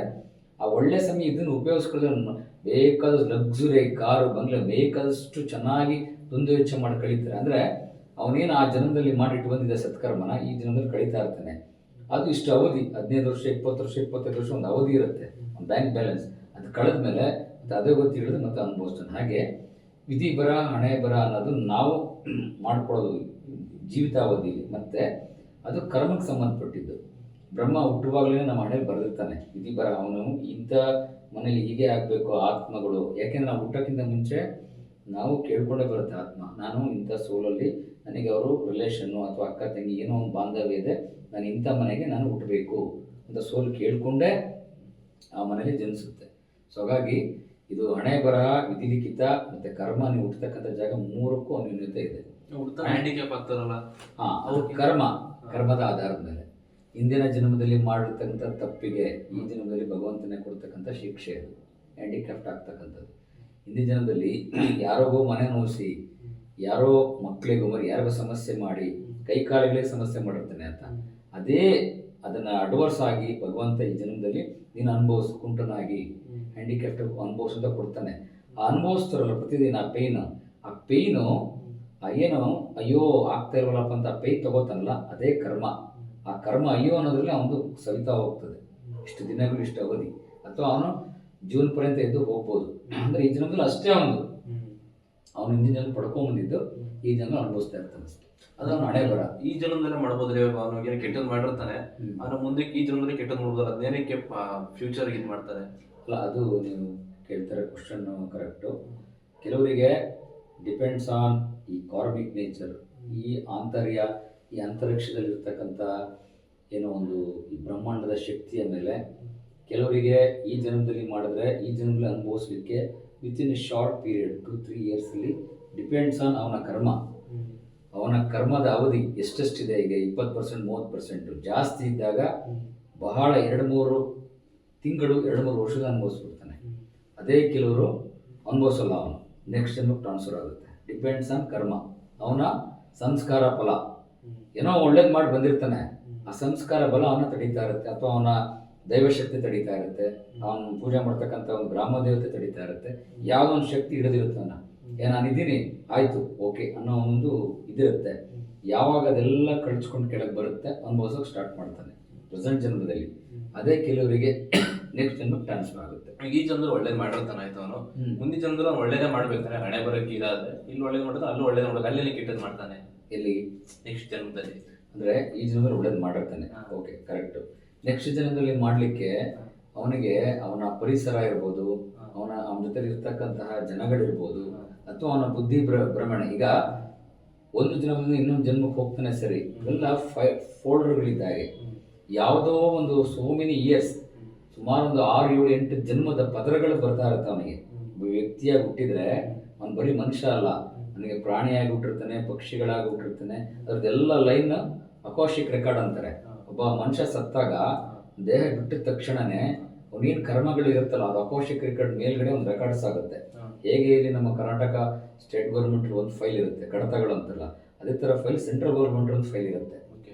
ಆ ಒಳ್ಳೆ ಸಮಯ ಇದನ್ನು ಉಪಯೋಗಿಸ್ಕೊಳ್ಳೋದು ಬೇಕಾದಷ್ಟು ಲಕ್ಸುರಿ ಕಾರು ಬಂಗ್ಲೆ ಬೇಕಾದಷ್ಟು ಚೆನ್ನಾಗಿ ದುಂದು ವೆಚ್ಚ ಮಾಡಿ ಕಳೀತಾರೆ. ಅಂದರೆ ಅವನೇನು ಆ ಜನ್ಮದಲ್ಲಿ ಮಾಡಿಟ್ಟು ಬಂದಿದೆ ಸತ್ಕರ್ಮನ ಈ ಜನ್ಮದಲ್ಲಿ ಕಳೀತಾ ಇರ್ತಾನೆ. ಅದು ಇಷ್ಟು ಅವಧಿ 15 ವರ್ಷ 20 ವರ್ಷ 25 ವರ್ಷ ಒಂದು ಅವಧಿ ಇರುತ್ತೆ ಒಂದು ಬ್ಯಾಂಕ್ ಬ್ಯಾಲೆನ್ಸ್. ಅದು ಕಳೆದ ಮೇಲೆ ಮತ್ತು ಅದೇ ಗೊತ್ತಿ ಹಿಡಿದು ಮತ್ತೆ ಅನುಭವಿಸ್ತಾನೆ. ಹಾಗೆ ವಿಧಿ ಬರ ಹಣೆ ಬರ ಅನ್ನೋದು ನಾವು ಮಾಡ್ಕೊಳ್ಳೋದು ಜೀವಿತಾವಧಿಯಲ್ಲಿ, ಮತ್ತು ಅದು ಕರ್ಮಕ್ಕೆ ಸಂಬಂಧಪಟ್ಟಿದ್ದು. ಬ್ರಹ್ಮ ಹುಟ್ಟುವಾಗಲೇ ನಮ್ಮ ಹಣೆಯಲ್ಲಿ ಬರೆದಿರ್ತಾನೆ ವಿಧಿ ಬರ, ಅವನು ಇಂಥ ಮನೇಲಿ ಹೀಗೆ ಆಗಬೇಕು ಆತ್ಮಗಳು. ಯಾಕೆಂದರೆ ನಾವು ಹುಟ್ಟೋಕ್ಕಿಂತ ಮುಂಚೆ ನಾವು ಕೇಳ್ಕೊಂಡೇ ಬರುತ್ತೆ ಆತ್ಮ, ನಾನು ಇಂಥ ಸೋಲಲ್ಲಿ ನನಗೆ ಅವರು ರಿಲೇಷನ್ನು ಅಥವಾ ಅಕ್ಕ ತಂಗಿ ಏನೋ ಒಂದು ಬಾಂಧವ್ಯ ಇದೆ, ನಾನು ಇಂಥ ಮನೆಗೆ ನಾನು ಹುಟ್ಟಬೇಕು ಅಂತ ಸೋಲು ಕೇಳಿಕೊಂಡೇ ಆ ಮನೇಲಿ ಜನಿಸುತ್ತೆ. ಸೊ ಹಾಗಾಗಿ ಇದು ಹಣೆ ಬರಹ, ವಿಧಿಲಿಖಿತ ಮತ್ತು ಕರ್ಮ, ನೀವು ಹುಟ್ಟತಕ್ಕಂಥ ಜಾಗ ಮೂರಕ್ಕೂ ಅನ್ಯೂನ್ಯತೆ ಇದೆ. ಹ್ಯಾಂಡಿಕ್ಯಾಪ್ ಆಗ್ತಾರಲ್ಲ ಅದು ಕರ್ಮದ ಆಧಾರದ ಮೇಲೆ ಹಿಂದಿನ ಜನ್ಮದಲ್ಲಿ ಮಾಡಿರ್ತಕ್ಕಂಥ ತಪ್ಪಿಗೆ ಈ ಜನ್ಮದಲ್ಲಿ ಭಗವಂತನೇ ಕೊಡ್ತಕ್ಕಂಥ ಶಿಕ್ಷೆ, ಅದು ಹ್ಯಾಂಡಿಕ್ಯಾಪ್ಟ್ ಆಗ್ತಕ್ಕಂಥದ್ದು. ಹಿಂದಿನ ಜನ್ಮದಲ್ಲಿ ಯಾರಿಗೋ ಮನೆ ನೋಯಿಸಿ, ಯಾರೋ ಮಕ್ಕಳಿಗೂ ಯಾರಿಗೋ ಸಮಸ್ಯೆ ಮಾಡಿ, ಕೈ ಕಾಲಿಗಳಿಗೆ ಸಮಸ್ಯೆ ಮಾಡಿರ್ತಾನೆ ಅಂತ, ಅದೇ ಅದನ್ನು ಅಡ್ವರ್ಸ್ ಆಗಿ ಭಗವಂತ ಈ ಜನ್ಮದಲ್ಲಿ ನೀನು ಅನುಭವಿಸು, ಕುಂಟನಾಗಿ ಹ್ಯಾಂಡಿಕ್ಯಾಪ್ಟ್ ಅನುಭವಿಸಂತ ಕೊಡ್ತಾನೆ. ಆ ಅನುಭವಿಸ್ತಾರಲ್ಲ ಪ್ರತಿದಿನ ಆ ಪೇಯ್ನು ಏನು ಅಯ್ಯೋ ಆಗ್ತಾ ಇಲ್ವಲ್ಲಪ್ಪ ಅಂತ ಆ ಪೇಯ್ನ್ ತಗೋತಾನಲ್ಲ, ಅದೇ ಕರ್ಮ. ಆ ಕರ್ಮ ಅಯ್ಯೋ ಅನ್ನೋದ್ರಲ್ಲಿ ಅವನು ಸವಿತಾ ಹೋಗ್ತದೆ, ಇಷ್ಟು ದಿನಗಳು ಇಷ್ಟು ಅವಧಿ, ಅಥವಾ ಅವನು ಜೀವನ ಪರ್ಯಂತ ಎದ್ದು ಹೋಗ್ಬೋದು. ಅಂದರೆ ಈ ಜನ್ಮದಲ್ಲಿ ಅಷ್ಟೇ ಅವನು ಹಿಂದಿನ ಜನ ಪಡ್ಕೊಂಬಂದಿದ್ದು ಈ ಜನ ಅನುಭವಿಸ್ತಾ ಇರ್ತಾನೆ ಅಷ್ಟೇ. ಅದು ಅವನು ಹಣೆ ಬರ. ಈ ಜನ್ಮದಲ್ಲೇ ಮಾಡ್ಬೋದ್ರಿ, ಅವನಿಗೆ ಕೆಟ್ಟದ್ದು ಮಾಡಿರ್ತಾನೆ, ಅವನ ಮುಂದೆ ಈ ಜನ್ಮದಲ್ಲಿ ಕೆಟ್ಟದ್ದು ಮಾಡ್ಬೋದಲ್ಲ, ಅದೇನಕ್ಕೆ ಫ್ಯೂಚರ್ಗೆ ಇದು ಮಾಡ್ತಾರೆ ಅಲ್ಲ. ಅದು ನೀವು ಕೇಳ್ತಾರೆ ಕ್ವಶನ್ನು ಕರೆಕ್ಟು. ಕೆಲವರಿಗೆ ಡಿಪೆಂಡ್ಸ್ ಆನ್ ಈ ಕಾರ್ಮಿಕ್ ನೇಚರ್, ಈ ಆಂತರ್ಯ, ಈ ಅಂತರಿಕ್ಷದಲ್ಲಿರ್ತಕ್ಕಂಥ ಏನೋ ಒಂದು ಈ ಬ್ರಹ್ಮಾಂಡದ ಶಕ್ತಿಯ ಮೇಲೆ ಕೆಲವರಿಗೆ ಈ ಜನ್ಮದಲ್ಲಿ ಮಾಡಿದ್ರೆ ಈ ಜನ್ಮದಲ್ಲಿ ಅನುಭವಿಸ್ಲಿಕ್ಕೆ ವಿತಿನ್ ಎ ಶಾರ್ಟ್ ಪೀರಿಯಡ್ 2-3 ಇಯರ್ಸಲ್ಲಿ ಡಿಪೆಂಡ್ಸ್ ಆನ್ ಅವನ ಕರ್ಮ. ಅವನ ಕರ್ಮದ ಅವಧಿ ಎಷ್ಟೆಷ್ಟಿದೆ, ಈಗ 20% 30% ಜಾಸ್ತಿ ಇದ್ದಾಗ ಬಹಳ 2-3 ತಿಂಗಳು 2-3 ವರ್ಷದ ಅನುಭವಿಸ್ಬಿಡ್ತಾನೆ. ಅದೇ ಕೆಲವರು ಅನುಭವಿಸಲ್ಲ, ಅವನು ನೆಕ್ಸ್ಟ್ ಜನ್ಮಕ್ಕೆ ಟ್ರಾನ್ಸ್ಫರ್ ಆಗುತ್ತೆ. ಡಿಪೆಂಡ್ಸ್ ಆನ್ ಕರ್ಮ, ಅವನ ಸಂಸ್ಕಾರ ಫಲ. ಏನೋ ಒಳ್ಳೇದು ಮಾಡಿ ಬಂದಿರ್ತಾನೆ, ಆ ಸಂಸ್ಕಾರ ಬಲ ಅವನ ತಡೀತಾ ಇರುತ್ತೆ, ಅಥವಾ ಅವನ ದೈವಶಕ್ತಿ ತಡೀತಾ ಇರುತ್ತೆ, ಅವನು ಪೂಜೆ ಮಾಡ್ತಕ್ಕಂಥ ಒಂದು ಗ್ರಾಮ ದೇವತೆ ತಡೀತಾ ಇರುತ್ತೆ, ಯಾವುದೋ ಒಂದು ಶಕ್ತಿ ಹಿಡಿದಿರುತ್ತೆ ಅವನ. ನಾನಿದ್ದೀನಿ ಆಯಿತು ಓಕೆ ಅನ್ನೋ ಒಂದು ಇದಿರುತ್ತೆ. ಯಾವಾಗ ಅದೆಲ್ಲ ಕಳಿಸ್ಕೊಂಡು ಕೆಳಗೆ ಬರುತ್ತೆ ಅನುಭವಿಸೋಕೆ ಸ್ಟಾರ್ಟ್ ಮಾಡ್ತಾನೆ ಪ್ರೆಸೆಂಟ್ ಜನ್ಮದಲ್ಲಿ. ಅದೇ ಕೆಲವರಿಗೆ ನೆಕ್ಸ್ಟ್ ಜನ್ಮಕ್ಕೆ ಟ್ರಾನ್ಸ್ಫರ್ ಆಗುತ್ತೆ. ಈ ಜನ್ಮದಲ್ಲಿ ಒಳ್ಳೇದು ಮಾಡಿರ್ತಾನೆ ಆಯ್ತು, ಅವನು ಮುಂದಿನ ಜನ್ಮದಲ್ಲಿ ಅವ್ನು ಒಳ್ಳೇದೇ ಮಾಡ್ಬೇಕಾನೆ, ಹಣೆ ಬರೋಕ್ಕೆ ಇದಾದ್ರೆ ಇಲ್ಲಿ ಒಳ್ಳೇದು ಮಾಡ್ತಾನೆ, ಅಲ್ಲೂ ಒಳ್ಳೇದು ಮಾಡ್ಬೇಕು, ಅಲ್ಲೇನೆ ಕೆಟ್ಟದ್ದು ಮಾಡ್ತಾನೆ. ಎಲ್ಲಿ ನೆಕ್ಸ್ಟ್ ಜನ್ಮದಲ್ಲಿ ಅಂದರೆ ಈ ಜನ್ಮದಲ್ಲಿ ಒಳ್ಳೇದು ಮಾಡಿರ್ತಾನೆ, ಓಕೆ ಕರೆಕ್ಟು. ನೆಕ್ಸ್ಟ್ ಜನ್ಮದಲ್ಲಿ ಮಾಡಲಿಕ್ಕೆ ಅವನಿಗೆ ಅವನ ಪರಿಸರ ಇರ್ಬೋದು, ಅವನ ಜೊತೆ ಇರ್ತಕ್ಕಂತಹ ಜನಗಳಿರ್ಬೋದು, ಅಥವಾ ಅವನ ಬುದ್ಧಿ ಭ್ರಮಣೆ. ಈಗ ಒಂದು ಜನ್ಮದಿಂದ ಇನ್ನೊಂದು ಜನ್ಮಕ್ಕೆ ಹೋಗ್ತಾನೆ ಸರಿ, ಇವೆಲ್ಲ ಫೋಲ್ಡರ್ಗಳಿದ್ದಾಗೆ. ಯಾವುದೋ ಒಂದು ಸೋ ಮೆನಿ ಇಯರ್ಸ್, ಸುಮಾರು ಒಂದು 6-7-8 ಜನ್ಮದ ಪದರಗಳು ಬರ್ತಾ ಇರುತ್ತೆ ಅವನಿಗೆ. ವ್ಯಕ್ತಿಯಾಗಿ ಹುಟ್ಟಿದ್ರೆ ಅವನು ಬರೀ ಮನುಷ್ಯ ಅಲ್ಲ, ನನಗೆ ಪ್ರಾಣಿಯಾಗಿ ಹುಟ್ಟಿರ್ತಾನೆ, ಪಕ್ಷಿಗಳಾಗಿ ಹುಟ್ಟಿರ್ತಾನೆ, ಅದ್ರದ್ದೆಲ್ಲ ಲೈನ್ ಅಕೋಶಿಕ್ ರೆಕಾರ್ಡ್ ಅಂತಾರೆ. ಒಬ್ಬ ಮನುಷ್ಯ ಸತ್ತಾಗ ದೇಹ ಬಿಟ್ಟಿದ ತಕ್ಷಣನೇ ಅವನೇನು ಕರ್ಮಗಳಿರುತ್ತಲ್ಲ ಅದು ಅಕೋಶಿಕ್ ರೆಕಾರ್ಡ್ ಮೇಲ್ಗಡೆ ಒಂದು ರೆಕಾರ್ಡ್ಸ್ ಆಗುತ್ತೆ. ಹೇಗೆ ಇಲ್ಲಿ ನಮ್ಮ ಕರ್ನಾಟಕ ಸ್ಟೇಟ್ ಗೌರ್ಮೆಂಟ್ ಒಂದು ಫೈಲ್ ಇರುತ್ತೆ ಕಡತಗಳು ಅಂತಲ್ಲ, ಅದೇ ಥರ ಫೈಲ್ ಸೆಂಟ್ರಲ್ ಗೌರ್ಮೆಂಟ್ ಒಂದು ಫೈಲ್ ಇರುತ್ತೆ.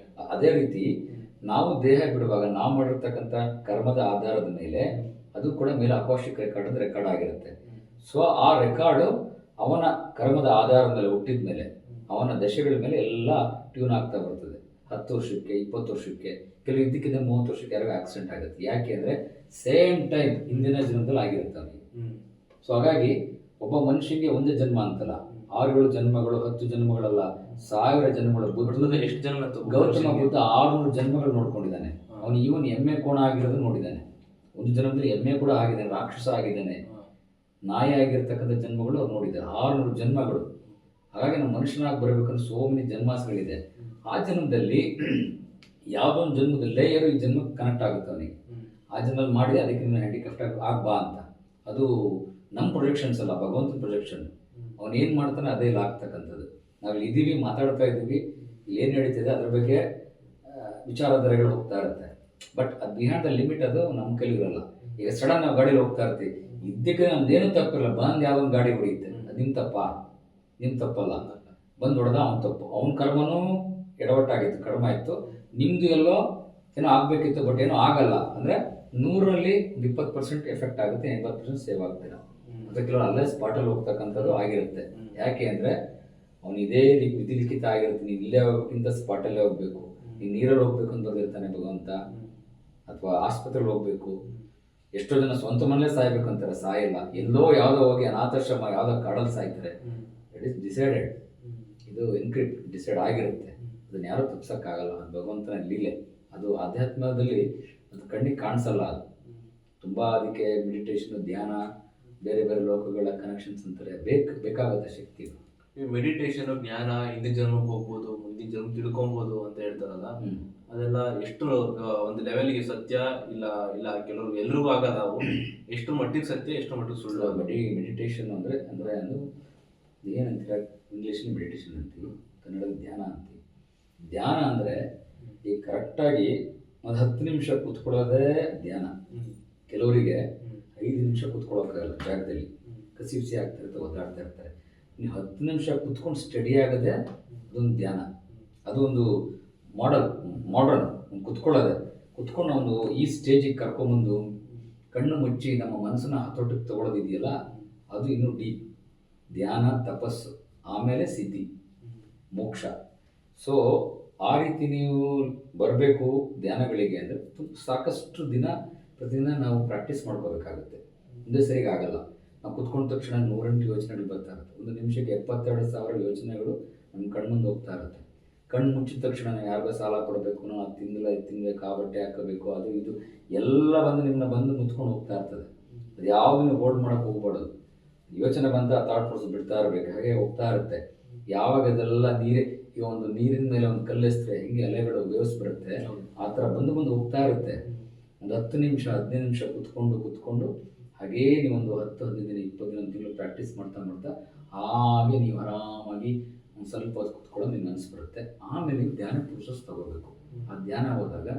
ಅದೇ ರೀತಿ ನಾವು ದೇಹ ಬಿಡುವಾಗ ನಾವು ಮಾಡಿರ್ತಕ್ಕಂಥ ಕರ್ಮದ ಆಧಾರದ ಮೇಲೆ ಅದು ಕೂಡ ಮೇಲೆ ಅಕೋಶಿಕ್ ರೆಕಾರ್ಡ್ ಅಂತ ರೆಕಾರ್ಡ್ ಆಗಿರುತ್ತೆ. ಸೊ ಆ ರೆಕಾರ್ಡು ಅವನ ಕರ್ಮದ ಆಧಾರದ ಮೇಲೆ ಹುಟ್ಟಿದ ಮೇಲೆ ಅವನ ದಶೆಗಳ ಮೇಲೆ ಎಲ್ಲ ಟ್ಯೂನ್ ಆಗ್ತಾ ಬರ್ತದೆ. 10 ವರ್ಷಕ್ಕೆ 20 ವರ್ಷಕ್ಕೆ, ಕೆಲವು ಇದ್ದಕ್ಕಿಂತ 30 ವರ್ಷಕ್ಕೆ ಯಾರಿಗೂ ಆಕ್ಸಿಡೆಂಟ್ ಆಗುತ್ತೆ. ಯಾಕೆ ಅಂದರೆ ಸೇಮ್ ಟೈಮ್ ಹಿಂದಿನ ಜನ್ಮದಲ್ಲಿ ಆಗಿರುತ್ತೆ ಅವನಿಗೆ. ಸೊ ಹಾಗಾಗಿ ಒಬ್ಬ ಮನುಷ್ಯನಿಗೆ ಒಂದೇ ಜನ್ಮ ಅಂತಲ್ಲ, 6-7 ಜನ್ಮಗಳು 10 ಜನ್ಮಗಳಲ್ಲ, 1000 ಜನ್ಮಗಳು. ಬುದ್ಧದ ಎಷ್ಟು ಜನ್ಮ? ಗೌತಮ ಬುದ್ಧ 600 ಜನ್ಮಗಳು ನೋಡ್ಕೊಂಡಿದ್ದಾನೆ. ಅವನು ಇವನ್ ಎಮ್ಮೆ ಕೋಣ ಆಗಿರೋದು ನೋಡಿದ್ದಾನೆ. ಒಂದು ಜನ್ಮದಲ್ಲಿ ಎಮ್ಮೆ ಕೂಡ ಆಗಿದ್ದಾನೆ, ರಾಕ್ಷಸ ಆಗಿದ್ದಾನೆ, ನಾಯಿ ಆಗಿರ್ತಕ್ಕಂಥ ಜನ್ಮಗಳು ಅವ್ರು ನೋಡಿದ್ದಾರೆ. 600 ಜನ್ಮಗಳು. ಹಾಗಾಗಿ ನಾವು ಮನುಷ್ಯನಾಗಿ ಬರಬೇಕಂದ್ರೆ ಸೋ ಮೆನಿ ಜನ್ಮಾಸಗಳಿದೆ. ಆ ಜನ್ಮದಲ್ಲಿ ಯಾವುದೋ ಒಂದು ಜನ್ಮದ ಲೇಯರು ಈ ಜನ್ಮಕ್ಕೆ ಕನೆಕ್ಟ್ ಆಗುತ್ತೆ ಅವನಿಗೆ. ಆ ಜನ್ಮದಲ್ಲಿ ಮಾಡಿ ಅದಕ್ಕೆ ನೀನು ಹ್ಯಾಂಡಿಕ್ಯಾಪ್ಟ್ ಆಗ್ಬಾ ಅಂತ. ಅದು ನಮ್ಮ ಪ್ರೊಜೆಕ್ಷನ್ಸ್ ಅಲ್ಲ, ಭಗವಂತನ ಪ್ರೊಜೆಕ್ಷನ್. ಅವನು ಏನು ಮಾಡ್ತಾನೆ ಅದೇ ಇಲ್ಲ ಆಗ್ತಕ್ಕಂಥದ್ದು. ನಾವಿಲ್ಲಿ ಇದ್ದೀವಿ, ಮಾತಾಡ್ತಾ ಇದ್ದೀವಿ, ಇಲ್ಲಿ ಏನು ನಡೀತಿದೆ ಅದ್ರ ಬಗ್ಗೆ ವಿಚಾರಧಾರೆಗಳು ಹೋಗ್ತಾ ಇರುತ್ತೆ. ಬಟ್ ಅದು ಬಿಹೈಂಡ್ ದ ಲಿಮಿಟ್ ಅದು ನಮ್ಮ ಕೈಲಿ ಇರಲ್ಲ. ಈಗ ಸಡನ್ ನಾವು ಗಾಡೀಲಿ ಹೋಗ್ತಾ ಇರ್ತೀವಿ, ಇದ್ದಕ್ಕೆ ನಮ್ದೇನು ತಪ್ಪಿರಲ್ಲ, ಬಂದು ಯಾವುದೊಂದು ಗಾಡಿ ಹೊಡೆಯುತ್ತೆ, ಅದು ನಿಮ್ಮ ತಪ್ಪಲ್ಲ. ಬಂದು ಹೊಡೆದ ಅವ್ನು ತಪ್ಪು, ಅವ್ನ ಕರ್ಮನೂ ಎಡವಟ್ಟಾಗಿತ್ತು, ಕರ್ಮ ಇತ್ತು, ನಿಮ್ಮದು ಎಲ್ಲೋ ಏನೋ ಆಗಬೇಕಿತ್ತು ಬಟ್ ಏನೋ ಆಗಲ್ಲ ಅಂದರೆ 100ರಲ್ಲಿ 20% ಎಫೆಕ್ಟ್ ಆಗುತ್ತೆ, 80% ಸೇವ್ ಆಗ್ತೀರಾ. ಮತ್ತೆ ಕೆಲವರು ಅಲ್ಲೇ ಸ್ಪಾಟಲ್ಲಿ ಹೋಗ್ತಕ್ಕಂಥದ್ದು ಆಗಿರುತ್ತೆ. ಯಾಕೆ ಅಂದರೆ ಅವನು ಇದೇ ವಿಧಿಲಿಖಿತ ಆಗಿರುತ್ತೆ, ನೀವು ಇಲ್ಲೇ ಹೋಗ್ಬೇಕಿಂತ ಸ್ಪಾಟಲ್ಲೇ ಹೋಗಬೇಕು, ನೀನು ನೀರಲ್ಲಿ ಹೋಗ್ಬೇಕು ಅಂತ ಬಂದಿರ್ತಾನೆ ಭಗವಂತ, ಅಥವಾ ಆಸ್ಪತ್ರೆಗೆ ಹೋಗಬೇಕು. ಎಷ್ಟೋ ಜನ ಸ್ವಂತ ಮನೇಲೆ ಸಾಯ್ಬೇಕು ಅಂತಾರೆ, ಸಾಯಿಲ್ಲ, ಎಲ್ಲೋ ಯಾವುದೋ ಹೋಗಿ ಅನಾಥಾಶ್ರಮ ಯಾವುದೋ ಕಾಡಲ್ಲಿ ಸಾಯ್ತಾರೆ. ಇಟ್ ಇಸ್ ಡಿಸೈಡೆಡ್, ಇದು ಎನ್ಕ್ರಿಪ್ಟ್ ಡಿಸೈಡ್ ಆಗಿರುತ್ತೆ, ಅದನ್ನು ಯಾರೂ ತಪ್ಸೋಕ್ಕಾಗಲ್ಲ. ಅದು ಭಗವಂತನ ಲೀಲೆ, ಅದು ಆಧ್ಯಾತ್ಮದಲ್ಲಿ ಅದು ಕಣ್ಣಿಗೆ ಕಾಣಿಸಲ್ಲ. ಅದು ತುಂಬ ಅದಕ್ಕೆ ಮೆಡಿಟೇಷನ್, ಧ್ಯಾನ, ಬೇರೆ ಬೇರೆ ಲೋಕಗಳ ಕನೆಕ್ಷನ್ಸ್ ಅಂತಾರೆ, ಬೇಕಾಗುತ್ತೆ ಶಕ್ತಿ. ಈ ಮೆಡಿಟೇಷನ್, ಜ್ಞಾನ, ಹಿಂದಿನ ಜನ್ಮಕ್ಕೆ ಹೋಗ್ಬೋದು, ಮುಂದಿನ ಜನ್ಮ ತಿಳ್ಕೊಬೋದು ಅಂತ ಹೇಳ್ತಾರಲ್ಲ, ಅದೆಲ್ಲ ಎಷ್ಟು ಒಂದು ಲೆವೆಲ್ಗೆ ಸತ್ಯ ಇಲ್ಲ ಇಲ್ಲ ಕೆಲವರು ಎಲ್ರಿಗೂ ಆಗಲ್ಲ. ಅವು ಎಷ್ಟು ಮಟ್ಟಿಗೆ ಸತ್ಯ, ಎಷ್ಟು ಮಟ್ಟಿಗೆ ಸುಳ್ಳು? ಮೆಡಿಟೇಷನ್ ಅಂದರೆ ಅದು ಏನಂತೀರ, ಇಂಗ್ಲೀಷಲ್ಲಿ ಮೆಡಿಟೇಷನ್ ಅಂತೀವಿ, ಕನ್ನಡದಲ್ಲಿ ಧ್ಯಾನ ಅಂತೀವಿ. ಧ್ಯಾನ ಅಂದರೆ ಈಗ ಕರೆಕ್ಟಾಗಿ ಒಂದು 10 ನಿಮಿಷ ಕೂತ್ಕೊಳ್ಳೋದೇ ಧ್ಯಾನ. ಕೆಲವರಿಗೆ 5 ನಿಮಿಷ ಕೂತ್ಕೊಳ್ಳೋಕ್ಕಾಗಲ್ಲ, ಜಾಗದಲ್ಲಿ ಕಸಿ ಆಗ್ತಿರುತ್ತೆ, ಒದ್ದಾಡ್ತಾ ಇರ್ತಾರೆ. ನೀವು 10 ನಿಮಿಷ ಕೂತ್ಕೊಂಡು ಸ್ಟಡಿ ಆಗದೆ ಅದೊಂದು ಧ್ಯಾನ. ಅದು ಒಂದು ಮಾಡರ್ನ್ ಕುತ್ಕೊಂಡು ಒಂದು ಈ ಸ್ಟೇಜಿಗೆ ಕರ್ಕೊಂಬಂದು ಕಣ್ಣು ಮುಚ್ಚಿ ನಮ್ಮ ಮನಸ್ಸನ್ನ ಹತೋಟಿಗೆ ತಗೊಳ್ಳೋದಿದೆಯಲ್ಲ, ಅದು ಇನ್ನೂ ಡೀಪ್. ಧ್ಯಾನ, ತಪಸ್ಸು, ಆಮೇಲೆ ಸಿದ್ಧಿ, ಮೋಕ್ಷ. ಸೊ ಆ ರೀತಿ ನೀವು ಬರಬೇಕು ಧ್ಯಾನಗಳಿಗೆ ಅಂದರೆ ಸಾಕಷ್ಟು ಪ್ರತಿದಿನ ನಾವು ಪ್ರಾಕ್ಟೀಸ್ ಮಾಡ್ಕೋಬೇಕಾಗುತ್ತೆ. ಒಂದೇ ಸರಿಗೆ ಆಗಲ್ಲ. ನಾವು ಕುತ್ಕೊಂಡ ತಕ್ಷಣ 108 ಯೋಚನೆಗಳು ಬರ್ತಾ ಇರುತ್ತೆ. ಒಂದು ನಿಮಿಷಕ್ಕೆ 72,000 ಯೋಚನೆಗಳು ನಮ್ಮ ಕಣ್ಮುಂದೆ ಹೋಗ್ತಾ ಇರುತ್ತೆ. ಕಣ್ಣು ಮುಚ್ಚಿದ ತಕ್ಷಣ ಯಾರಿಗೋ ಸಾಲ ಕೊಡಬೇಕು, ನಾವು ಅದು ತಿನ್ನಬೇಕು, ಆ ಬಟ್ಟೆ ಹಾಕೋಬೇಕು, ಅದು ಇದು ಎಲ್ಲ ಬಂದು ಮುತ್ಕೊಂಡು ಹೋಗ್ತಾ ಇರ್ತದೆ. ಅದು ಯಾವುದು ನೀವು ಹೋಲ್ಡ್ ಮಾಡೋಕ್ಕೆ ಹೋಗ್ಬಾರ್ದು. ಯೋಚನೆ ಬಂದ ಥಾಟ್ ಪ್ರೋಸೆಸ್ ಬಿಡ್ತಾ ಇರಬೇಕು, ಹಾಗೆ ಹೋಗ್ತಾ ಇರುತ್ತೆ. ಯಾವಾಗ ಅದೆಲ್ಲ ಈಗ ಒಂದು ನೀರಿನ ಮೇಲೆ ಒಂದು ಕಲ್ಲೆಸ್ತರೆ ಹಿಂಗೆ ಅಲೆಗಳು ವೇವ್ಸ್ ಬರುತ್ತೆ, ಆ ಥರ ಬಂದು ಹೋಗ್ತಾ ಇರುತ್ತೆ. ಒಂದು 10 ನಿಮಿಷ 15 ನಿಮಿಷ ಕುತ್ಕೊಂಡು ಹಾಗೇ ನೀವೊಂದು 10-15 ದಿನ 20 ದಿನ ತಿಂಗಳು ಪ್ರಾಕ್ಟೀಸ್ ಮಾಡ್ತಾ ಹಾಗೆ ನೀವು ಆರಾಮಾಗಿ ಒಂದು ಸ್ವಲ್ಪ ಹೊತ್ತು ಕುತ್ಕೊಳ್ಳೋದು ನಿಮ್ಗೆ ಅನಿಸ್ಬಿಡುತ್ತೆ. ಆಮೇಲೆ ನೀವು ಧ್ಯಾನ ಪ್ರೋಸೆಸ್ ತಗೋಬೇಕು. ಆ ಧ್ಯಾನ ಹೋದಾಗ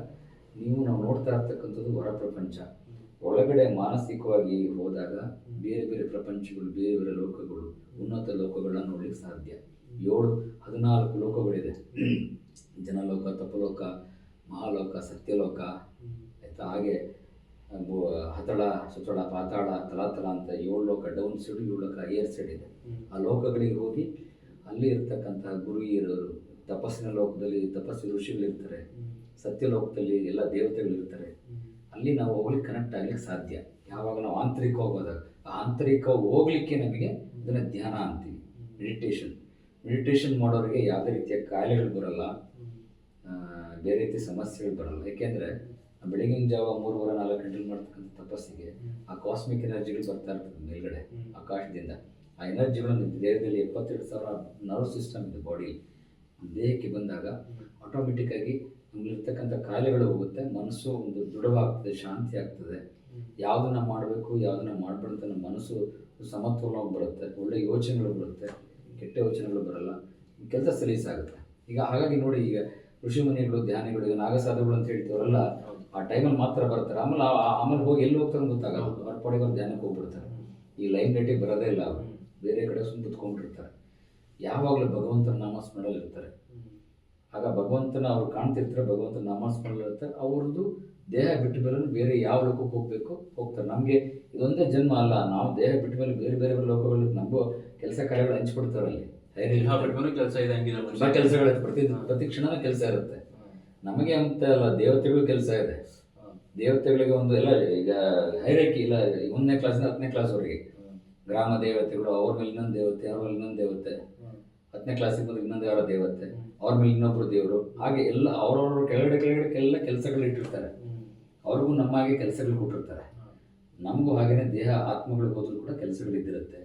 ನಾವು ನೋಡ್ತಾ ಇರ್ತಕ್ಕಂಥದ್ದು ಹೊರ ಪ್ರಪಂಚ, ಒಳಗಡೆ ಮಾನಸಿಕವಾಗಿ ಹೋದಾಗ ಬೇರೆ ಬೇರೆ ಪ್ರಪಂಚಗಳು, ಬೇರೆ ಬೇರೆ ಲೋಕಗಳು, ಉನ್ನತ ಲೋಕಗಳನ್ನ ನೋಡ್ಲಿಕ್ಕೆ ಸಾಧ್ಯ. 14 ಲೋಕಗಳಿದೆ. ಜನಲೋಕ, ತಪಲೋಕ, ಮಹಾಲೋಕ, ಸತ್ಯಲೋಕ, ಆಯಿತಾ. ಹಾಗೆ ಹತಳ, ಸುತಳ, ಪಾತಾಳ, ತಲಾತಲ ಅಂತ 7 ಲೋಕ, ಡೌನ್ ಸೈಡ್, 7 ಲೋಕ ಏರ್ ಸೈಡ್ ಇದೆ. ಆ ಲೋಕಗಳಿಗೆ ಹೋಗಿ ಅಲ್ಲಿ ಇರ್ತಕ್ಕಂಥ ಗುರು ಹಿರಿಯರು, ತಪಸ್ಸಿನ ಲೋಕದಲ್ಲಿ ತಪಸ್ವಿ ಋಷಿಗಳಿರ್ತಾರೆ, ಸತ್ಯಲೋಕದಲ್ಲಿ ಎಲ್ಲ ದೇವತೆಗಳಿರ್ತಾರೆ. ಅಲ್ಲಿ ನಾವು ಹೋಗ್ಲಿಕ್ಕೆ ಕನೆಕ್ಟ್ ಆಗ್ಲಿಕ್ಕೆ ಸಾಧ್ಯ ಯಾವಾಗ ನಾವು ಆಂತರಿಕವಾಗಿ ಹೋದಾಗ. ಆ ಆಂತರಿಕ ಹೋಗ್ಲಿಕ್ಕೆ ನಮಗೆ ಅದನ್ನು ಧ್ಯಾನ ಅಂತೀವಿ. ಮೆಡಿಟೇಷನ್ ಮಾಡೋರಿಗೆ ಯಾವುದೇ ರೀತಿಯ ಕಾಯಿಲೆಗಳು ಬರಲ್ಲ, ಬೇರೆ ರೀತಿಯ ಸಮಸ್ಯೆಗಳು ಬರಲ್ಲ. ಏಕೆಂದರೆ ಬೆಳಗಿನ ಜಾವ 3-4 ಗಂಟೆಲಿ ಮಾಡ್ತಕ್ಕಂಥ ತಪಸ್ಸಿಗೆ ಆ ಕಾಸ್ಮಿಕ್ ಎನರ್ಜಿಗಳು ಬರ್ತಾ ಇರ್ತದೆ ಮೇಲ್ಗಡೆ ಆಕಾಶದಿಂದ. ಆ ಎನರ್ಜಿಗಳನ್ನು ದೇಹದಲ್ಲಿ 72,000 ನರ್ವ್ ಸಿಸ್ಟಮ್ ಇದೆ ಬಾಡಿ, ದೇಹಕ್ಕೆ ಬಂದಾಗ ಆಟೋಮೆಟಿಕ್ಕಾಗಿ ನಮ್ಮಲ್ಲಿರ್ತಕ್ಕಂಥ ಕಾಯಿಲೆಗಳು ಹೋಗುತ್ತೆ, ಮನಸ್ಸು ಒಂದು ದೃಢವಾಗ್ತದೆ, ಶಾಂತಿ ಆಗ್ತದೆ. ಯಾವುದನ್ನ ಮಾಡಬೇಕು ಯಾವುದನ್ನ ಮಾಡಬಾರ್ದು ಅಂತ ನಮ್ಮ ಮನಸ್ಸು ಸಮತೋಲನವಾಗಿ ಬರುತ್ತೆ, ಒಳ್ಳೆ ಯೋಚನೆಗಳು ಬರುತ್ತೆ, ಕೆಟ್ಟ ಯೋಚನೆಗಳು ಬರಲ್ಲ, ಕೆಲಸ ಸಲೀಸಾಗುತ್ತೆ. ಹಾಗಾಗಿ ನೋಡಿ, ಈಗ ಋಷಿ ಮುನಿಗಳು, ಧ್ಯಾನಿಗಳು, ಈಗ ನಾಗಸಾಧುಗಳು ಅಂತ ಹೇಳ್ತೀವರಲ್ಲ, ಆ ಟೈಮಲ್ಲಿ ಮಾತ್ರ ಬರ್ತಾರೆ. ಆಮೇಲೆ ಹೋಗಿ ಎಲ್ಲಿ ಹೋಗ್ತಾರೆ ಗೊತ್ತಾಗಲ್ಲ, ಅವ್ರ ಪಡೆಗೆ ಅವ್ರು ಧ್ಯಾನಕ್ಕೆ ಹೋಗ್ಬಿಡ್ತಾರೆ. ಈ ಲೈನ್ ಲೈಟಿಗೆ ಬರೋದೇ ಇಲ್ಲ, ಅವರು ಬೇರೆ ಕಡೆ ಕುತ್ಕೊಂಡ್ಬಿಟ್ಟಿರ್ತಾರೆ. ಯಾವಾಗಲೂ ಭಗವಂತನ ನಾಮಸ್ಮರಣೆಯಲ್ಲಿ ಇರ್ತಾರೆ. ಆಗ ಭಗವಂತನ ಅವ್ರು ಕಾಣ್ತಿರ್ತಾರೆ, ಭಗವಂತನ ನಾಮಸ್ಮರಣೆಯಲ್ಲಿ ಇರ್ತಾರೆ. ಅವ್ರದ್ದು ದೇಹ ಬಿಟ್ಟ ಮೇಲೆ ಬೇರೆ ಯಾವ ಲೋಕಕ್ಕೆ ಹೋಗ್ತಾರೆ. ನಮಗೆ ಇದೊಂದೇ ಜನ್ಮ ಅಲ್ಲ, ನಾವು ದೇಹ ಬಿಟ್ಟ ಮೇಲೆ ಬೇರೆ ಬೇರೆ ಲೋಕಗಳು ನಮಗೂ ಕೆಲಸ ಕಾರ್ಯಗಳು ಹಂಚ್ಬಿಡ್ತಾರಲ್ಲಿ. ಕೆಲಸಗಳು ಪ್ರತಿ ಕ್ಷಣ ಕೆಲಸ ಇರುತ್ತೆ. ನಮಗೆ ಅಂತ ಅಲ್ಲ, ದೇವತೆಗಳು ಕೆಲಸ ಇದೆ. ದೇವತೆಗಳಿಗೆ ಒಂದು ಎಲ್ಲ ಈಗ ಹೈರಾರ್ಕಿ ಇಲ್ಲ, 1ನೇ ಕ್ಲಾಸಿಂದ 10ನೇ ಕ್ಲಾಸ್ವರೆಗೆ ಗ್ರಾಮ ದೇವತೆಗಳು, ಅವ್ರ ಮೇಲೆ ಇನ್ನೊಂದು ದೇವತೆ, ಅವ್ರ ಮೇಲೆ ಇನ್ನೊಂದು ದೇವತೆ, 10ನೇ ಕ್ಲಾಸಿಗೆ ಬಂದ್ರೆ ಇನ್ನೊಂದು ಯಾರೋ ದೇವತೆ, ಅವ್ರ ಮೇಲೆ ಇನ್ನೊಬ್ರು ದೇವರು. ಹಾಗೆ ಎಲ್ಲ ಅವ್ರವ್ರ ಕೆಳಗಡೆ ಕೆಲಸಗಳು ಇಟ್ಟಿರ್ತಾರೆ. ಅವ್ರಿಗೂ ನಮ್ಮ ಹಾಗೆ ಕೆಲಸಗಳು ಕೊಟ್ಟಿರ್ತಾರೆ. ನಮಗೂ ಹಾಗೇನೆ ದೇಹ ಆತ್ಮಗಳು ಹೋದ್ರೂ ಕೂಡ ಕೆಲಸಗಳಿದ್ದಿರುತ್ತೆ,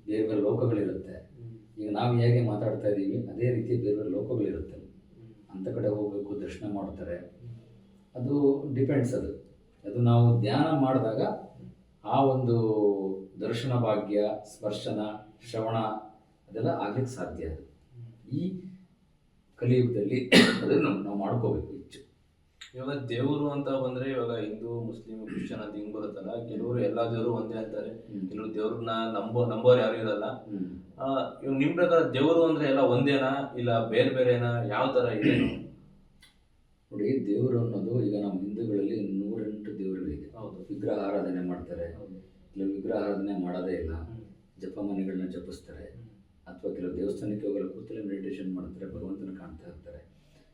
ಬೇರೆ ಬೇರೆ ಲೋಕಗಳಿರುತ್ತೆ. ಈಗ ನಾವು ಹೇಗೆ ಮಾತಾಡ್ತಾ ಇದ್ದೀವಿ ಅದೇ ರೀತಿ ಬೇರೆ ಬೇರೆ ಲೋಕಗಳಿರುತ್ತೆ. ಅಂಥ ಕಡೆ ಹೋಗಬೇಕು, ದರ್ಶನ ಮಾಡ್ತಾರೆ. ಅದು ಡಿಪೆಂಡ್ಸ್. ಅದು ನಾವು ಧ್ಯಾನ ಮಾಡಿದಾಗ ಆ ಒಂದು ದರ್ಶನ ಭಾಗ್ಯ, ಸ್ಪರ್ಶನ, ಶ್ರವಣ ಅದೆಲ್ಲ ಆಗ್ಲಿಕ್ಕೆ ಸಾಧ್ಯ. ಈ ಕಲಿಯುಗದಲ್ಲಿ ಅದನ್ನು ನಾವು ಮಾಡ್ಕೋಬೇಕು ಹೆಚ್ಚು. ಇವಾಗ ದೇವರು ಅಂತ ಬಂದ್ರೆ ಇವಾಗ ಹಿಂದೂ, ಮುಸ್ಲಿಂ, ಕ್ರಿಶ್ಚಿಯನ್ ಅಂತ ಹಿಂಗ್ ಬರುತ್ತಲ್ಲ, ಕೆಲವರು ಎಲ್ಲಾ ದೇವರು ಒಂದೇ ಅಂತಾರೆ, ಕೆಲವರು ದೇವ್ರನ್ನ ನಂಬೋರು ಯಾರು ಇರಲ್ಲ. ಇವಾಗ ನಿಮ್ ಪ್ರಕಾರ ದೇವರು ಅಂದ್ರೆ ಎಲ್ಲ ಒಂದೇನಾ ಇಲ್ಲ ಬೇರೆ ಬೇರೆನಾ, ಯಾವ ತರ ಇದೆ? ನೋಡಿ, ದೇವರು ಅನ್ನೋದು ಈಗ ನಮ್ಮ ಹಿಂದೂಗಳಲ್ಲಿ 108 ದೇವರುಗಳಿದೆ. ಹೌದು. ವಿಗ್ರಹ ಆರಾಧನೆ ಮಾಡ್ತಾರೆ, ಹೌದು. ಕೆಲವು ವಿಗ್ರಹ ಆರಾಧನೆ ಮಾಡೋದೇ ಇಲ್ಲ, ಹ್ಮ್. ಜಪಮನೆಗಳನ್ನ ಜಪಿಸ್ತಾರೆ, ಅಥವಾ ಕೆಲವು ದೇವಸ್ಥಾನಕ್ಕೆ ಹೋಗಲ್ಲ ಕೂತಲೇ ಮೆಡಿಟೇಷನ್ ಮಾಡ್ತಾರೆ, ಭಗವಂತನ ಕಾಣ್ತಾ ಇರ್ತಾರೆ.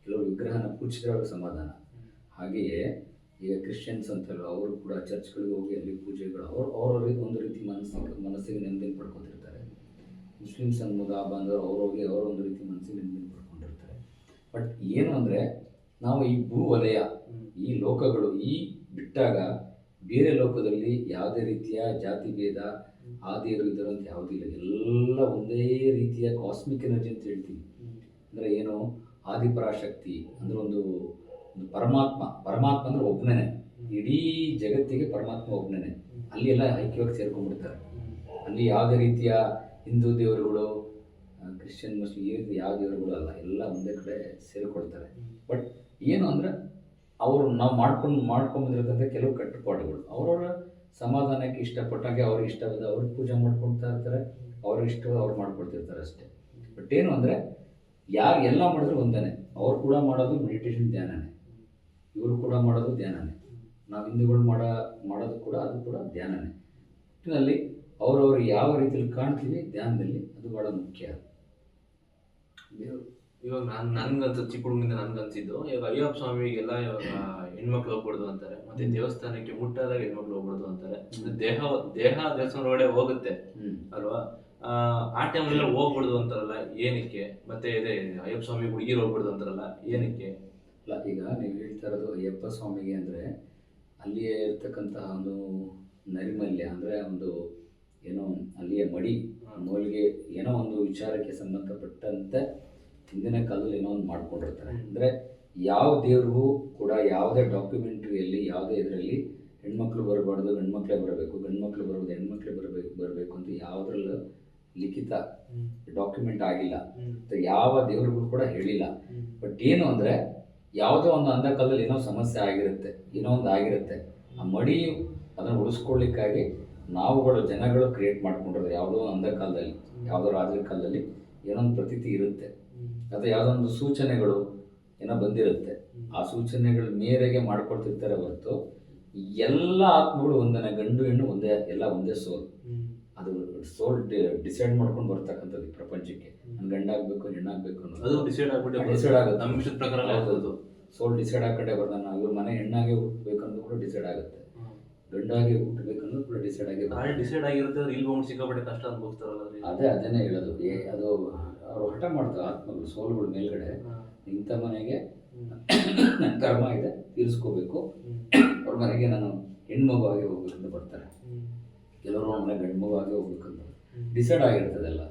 ಕೆಲವರು ವಿಗ್ರಹನ ಪೂಜಿಸಿದ್ರೆ ಅವ್ರಿಗೆ ಸಮಾಧಾನ. ಹಾಗೆಯೇ ಈಗ ಕ್ರಿಶ್ಚಿಯನ್ಸ್ ಅಂತಲ್ಲ, ಅವರು ಕೂಡ ಚರ್ಚ್ಗಳಿಗೆ ಹೋಗಿ ಅಲ್ಲಿ ಪೂಜೆಗಳು ಅವ್ರವ್ರಿಗೆ ಒಂದು ರೀತಿ ಮನಸ್ಸಿಗೆ ನೆಮ್ಮದಿನ ಪಡ್ಕೊತಿರ್ತಾರೆ. ಮುಸ್ಲಿಮ್ಸ್ ಅನ್ನೋದು ಬಂದವರು ಅವ್ರು ಹೋಗಿ ಅವರ ಒಂದು ರೀತಿ ಮನಸ್ಸಿಗೆ ನೆಮ್ಮದಿನ ಪಡ್ಕೊಂಡಿರ್ತಾರೆ. ಬಟ್ ಏನು ಅಂದರೆ, ನಾವು ಈ ಭೂವಲಯ, ಈ ಲೋಕಗಳು ಈ ಬಿಟ್ಟಾಗ ಬೇರೆ ಲೋಕದಲ್ಲಿ ಯಾವುದೇ ರೀತಿಯ ಜಾತಿ ಭೇದ ಆದಿಯರು ಇದ್ದರು ಅಂತ ಯಾವುದೂ ಇಲ್ಲ. ಎಲ್ಲ ಒಂದೇ ರೀತಿಯ ಕಾಸ್ಮಿಕ್ ಎನರ್ಜಿ ಅಂತ ಹೇಳ್ತೀವಿ. ಅಂದರೆ ಏನು, ಆದಿಪರಾಶಕ್ತಿ ಅಂದರೆ ಒಂದು ಪರಮಾತ್ಮ ಅಂದರೆ ಒಬ್ಬನೇ, ಇಡೀ ಜಗತ್ತಿಗೆ ಪರಮಾತ್ಮ ಒಬ್ಬನೇ. ಅಲ್ಲಿ ಎಲ್ಲ ಐಕ್ಯವಾಗಿ ಸೇರ್ಕೊಂಡ್ಬಿಡ್ತಾರೆ. ಅಲ್ಲಿ ಯಾವುದೇ ರೀತಿಯ ಹಿಂದೂ ದೇವರುಗಳು, ಕ್ರಿಶ್ಚಿಯನ್, ಮುಸ್ಲಿಂ ಈ ರೀತಿ ಯಾವ ದೇವರುಗಳು ಅಲ್ಲ, ಎಲ್ಲ ಒಂದೇ ಕಡೆ ಸೇರಿಕೊಳ್ತಾರೆ. ಬಟ್ ಏನು ಅಂದರೆ, ಅವರು ನಾವು ಮಾಡ್ಕೊಂಡ್ಬಂದಿರತಕ್ಕಂಥ ಕೆಲವು ಕಟ್ಟುಪಾಡುಗಳು, ಅವರವರ ಸಮಾಧಾನಕ್ಕೆ ಇಷ್ಟಪಟ್ಟಾಗೆ ಅವ್ರಿಗೆ ಇಷ್ಟವಾದ ಅವ್ರಿಗೆ ಪೂಜೆ ಮಾಡ್ಕೊಳ್ತಾ ಇರ್ತಾರೆ, ಅವ್ರಿಗೆ ಇಷ್ಟವಾದ ಅವ್ರು ಮಾಡ್ಕೊಳ್ತಿರ್ತಾರೆ ಅಷ್ಟೇ. ಬಟ್ ಏನು ಅಂದರೆ, ಯಾರು ಎಲ್ಲ ಮಾಡಿದ್ರು ಒಂದೇ. ಅವ್ರು ಕೂಡ ಮಾಡೋದು ಮೆಡಿಟೇಷನ್, ಧ್ಯಾನನೇ. ಇವರು ಕೂಡ ಮಾಡೋದು ಧ್ಯಾನನೇ. ನಾವು ಹಿಂದೂಗಳು ಮಾಡೋದು ಕೂಡ ಅದು ಕೂಡ ಧ್ಯಾನನೇ. ಒಟ್ಟಿನಲ್ಲಿ ಅವರವರು ಯಾವ ರೀತಿಯಲ್ಲಿ ಕಾಣ್ತೀವಿ ಧ್ಯಾನದಲ್ಲಿ, ಅದು ಭಾಳ ಮುಖ್ಯ. ಇವಾಗ ನನ್ಗನ್ಸು ಚಿಕ್ಕ ಹುಡುಗಿಂದ ನನ್ಗನ್ಸಿದ್ದು, ಇವಾಗ ಅಯ್ಯಪ್ಪ ಸ್ವಾಮಿಗೆಲ್ಲ ಇವಾಗ ಹೆಣ್ಮಕ್ಳು ಹೋಗ್ಬಾರ್ದು ಅಂತಾರೆ, ಮತ್ತೆ ದೇವಸ್ಥಾನಕ್ಕೆ ಮುಟ್ಟಾದಾಗ ಹೆಣ್ಮಕ್ಳು ಹೋಗ್ಬಾರ್ದು ಅಂತಾರೆ. ದೇಹ ದೇವಸ್ಥಾನ ಒಳಗಡೆ ಹೋಗುತ್ತೆ ಅಲ್ವಾ, ಆ ಟೈಮಲ್ಲೆಲ್ಲ ಹೋಗ್ಬಾರ್ದು ಅಂತಾರಲ್ಲ, ಏನಕ್ಕೆ? ಮತ್ತೆ ಇದೆ ಅಯ್ಯಪ್ಪ ಸ್ವಾಮಿ ಹುಡುಗಿರು ಹೋಗ್ಬಾರ್ದು ಅಂತಾರಲ್ಲ, ಏನಕ್ಕೆ? ಅಲ್ಲ, ಈಗ ನೀವು ಹೇಳ್ತಾ ಇರೋದು ಅಯ್ಯಪ್ಪ ಸ್ವಾಮಿಗೆ ಅಂದರೆ ಅಲ್ಲಿಯೇ ಇರ್ತಕ್ಕಂತಹ ಒಂದು ನೈರ್ಮಲ್ಯ, ಅಂದರೆ ಒಂದು ಏನೋ ಅಲ್ಲಿಯ ಮಡಿ ಮೂಲಿಗೆ ಏನೋ ಒಂದು ವಿಚಾರಕ್ಕೆ ಸಂಬಂಧಪಟ್ಟಂತೆ ಹಿಂದಿನ ಕಾಲದಲ್ಲಿ ಏನೋ ಒಂದು ಮಾಡ್ಕೊಂಡಿರ್ತಾರೆ. ಅಂದರೆ ಯಾವ ದೇವ್ರಿಗೂ ಕೂಡ ಯಾವುದೇ ಡಾಕ್ಯುಮೆಂಟ್ರಿಯಲ್ಲಿ ಯಾವುದೇ ಇದರಲ್ಲಿ ಹೆಣ್ಮಕ್ಳು ಬರಬಾರ್ದು, ಗಂಡ್ಮಕ್ಳೇ ಬರಬೇಕು, ಗಂಡ್ಮಕ್ಳು ಬರೋದು ಹೆಣ್ಮಕ್ಳೇ ಬರಬೇಕು ಅಂತ ಯಾವುದ್ರಲ್ಲೂ ಲಿಖಿತ ಡಾಕ್ಯುಮೆಂಟ್ ಆಗಿಲ್ಲ, ಯಾವ ದೇವ್ರಿಗೂ ಕೂಡ ಹೇಳಿಲ್ಲ. ಬಟ್ ಏನು ಅಂದರೆ, ಯಾವುದೋ ಒಂದು ಅಂಧಕಾಲದಲ್ಲಿ ಏನೋ ಸಮಸ್ಯೆ ಆಗಿರುತ್ತೆ, ಏನೋ ಒಂದು ಆಗಿರುತ್ತೆ, ಆ ಮಡಿ ಅದನ್ನು ಉಳಿಸ್ಕೊಳ್ಳಿಕ್ಕಾಗಿ ನಾವುಗಳು ಜನಗಳು ಕ್ರಿಯೇಟ್ ಮಾಡ್ಕೊಂಡಿರೋದು. ಯಾವುದೋ ಒಂದು ಅಂಧಕಾಲದಲ್ಲಿ, ಯಾವುದೋ ರಾಜರ ಕಾಲದಲ್ಲಿ ಏನೋ ಒಂದು ಪ್ರತೀತಿ ಇರುತ್ತೆ, ಅದು ಯಾವುದೋ ಒಂದು ಸೂಚನೆಗಳು ಏನೋ ಬಂದಿರುತ್ತೆ, ಆ ಸೂಚನೆಗಳ ಮೇರೆಗೆ ಮಾಡ್ಕೊಳ್ತಿರ್ತಾರೆ ಹೊರತು ಎಲ್ಲ ಆತ್ಮಗಳು ಒಂದೇ, ಗಂಡು ಹೆಣ್ಣು ಒಂದೇ, ಎಲ್ಲ ಒಂದೇ ಸೋಲ್. ಅದು ಸೋಲ್ ಡಿಸೈಡ್ ಮಾಡ್ಕೊಂಡು ಬರ್ತಕ್ಕಂಥದ್ದು ಈ ಪ್ರಪಂಚಕ್ಕೆ. ನಾನು ಗಂಡಾಗಬೇಕು ಹೆಣ್ಣಾಗಬೇಕು ಅನ್ನೋದು ಡಿಸೈಡ್ ಆಗುತ್ತೆ ಪ್ರಕಾರ. ಹೌದು, ಸೋಲ್ ಡಿಸೈಡ್ ಆಗ್ಕೊಂಡೆ ಬರ್ತಾನೆ. ಇವ್ರ ಮನೆ ಹೆಣ್ಣಾಗೆ ಹುಟ್ಟಬೇಕನ್ನೋದು ಕೂಡ ಡಿಸೈಡ್ ಆಗುತ್ತೆ, ಗಂಡಾಗಿ ಹುಟ್ಟಬೇಕನ್ನೋದು ಕೂಡ ಡಿಸೈಡ್ ಆಗಿರುತ್ತೆ. ಇಲ್ಲಿ ಹೋಗಿ ಸಿಕ್ಕಾಪಟ್ಟೆ ಕಷ್ಟ ಅನ್ಬೋಗ್ತಾರಲ್ಲ, ಅದನ್ನೇ ಹೇಳೋದು. ಅದು ಅವ್ರು ಹಠ ಮಾಡ್ತಾರೆ ಆತ್ಮಗಳು, ಸೋಲ್ಗಳು ಮೇಲ್ಗಡೆ, ಇಂಥ ಮನೆಗೆ ನನ್ನ ಕರ್ಮ ಇದೆ ತೀರಿಸ್ಕೋಬೇಕು, ಅವ್ರ ಮನೆಗೆ ನಾನು ಹೆಣ್ಮಗು ಆಗಿ ಹೋಗ್ಬೇಕಂತ ಬರ್ತಾರೆ. ಕೆಲವರು ಅವ್ರ ಮನೆ ಗಂಡು ಮಗು ಆಗಿ ಹೋಗ್ಬೇಕಂತ ಡಿಸೈಡ್ ಆಗಿರ್ತದೆಲ್ಲ.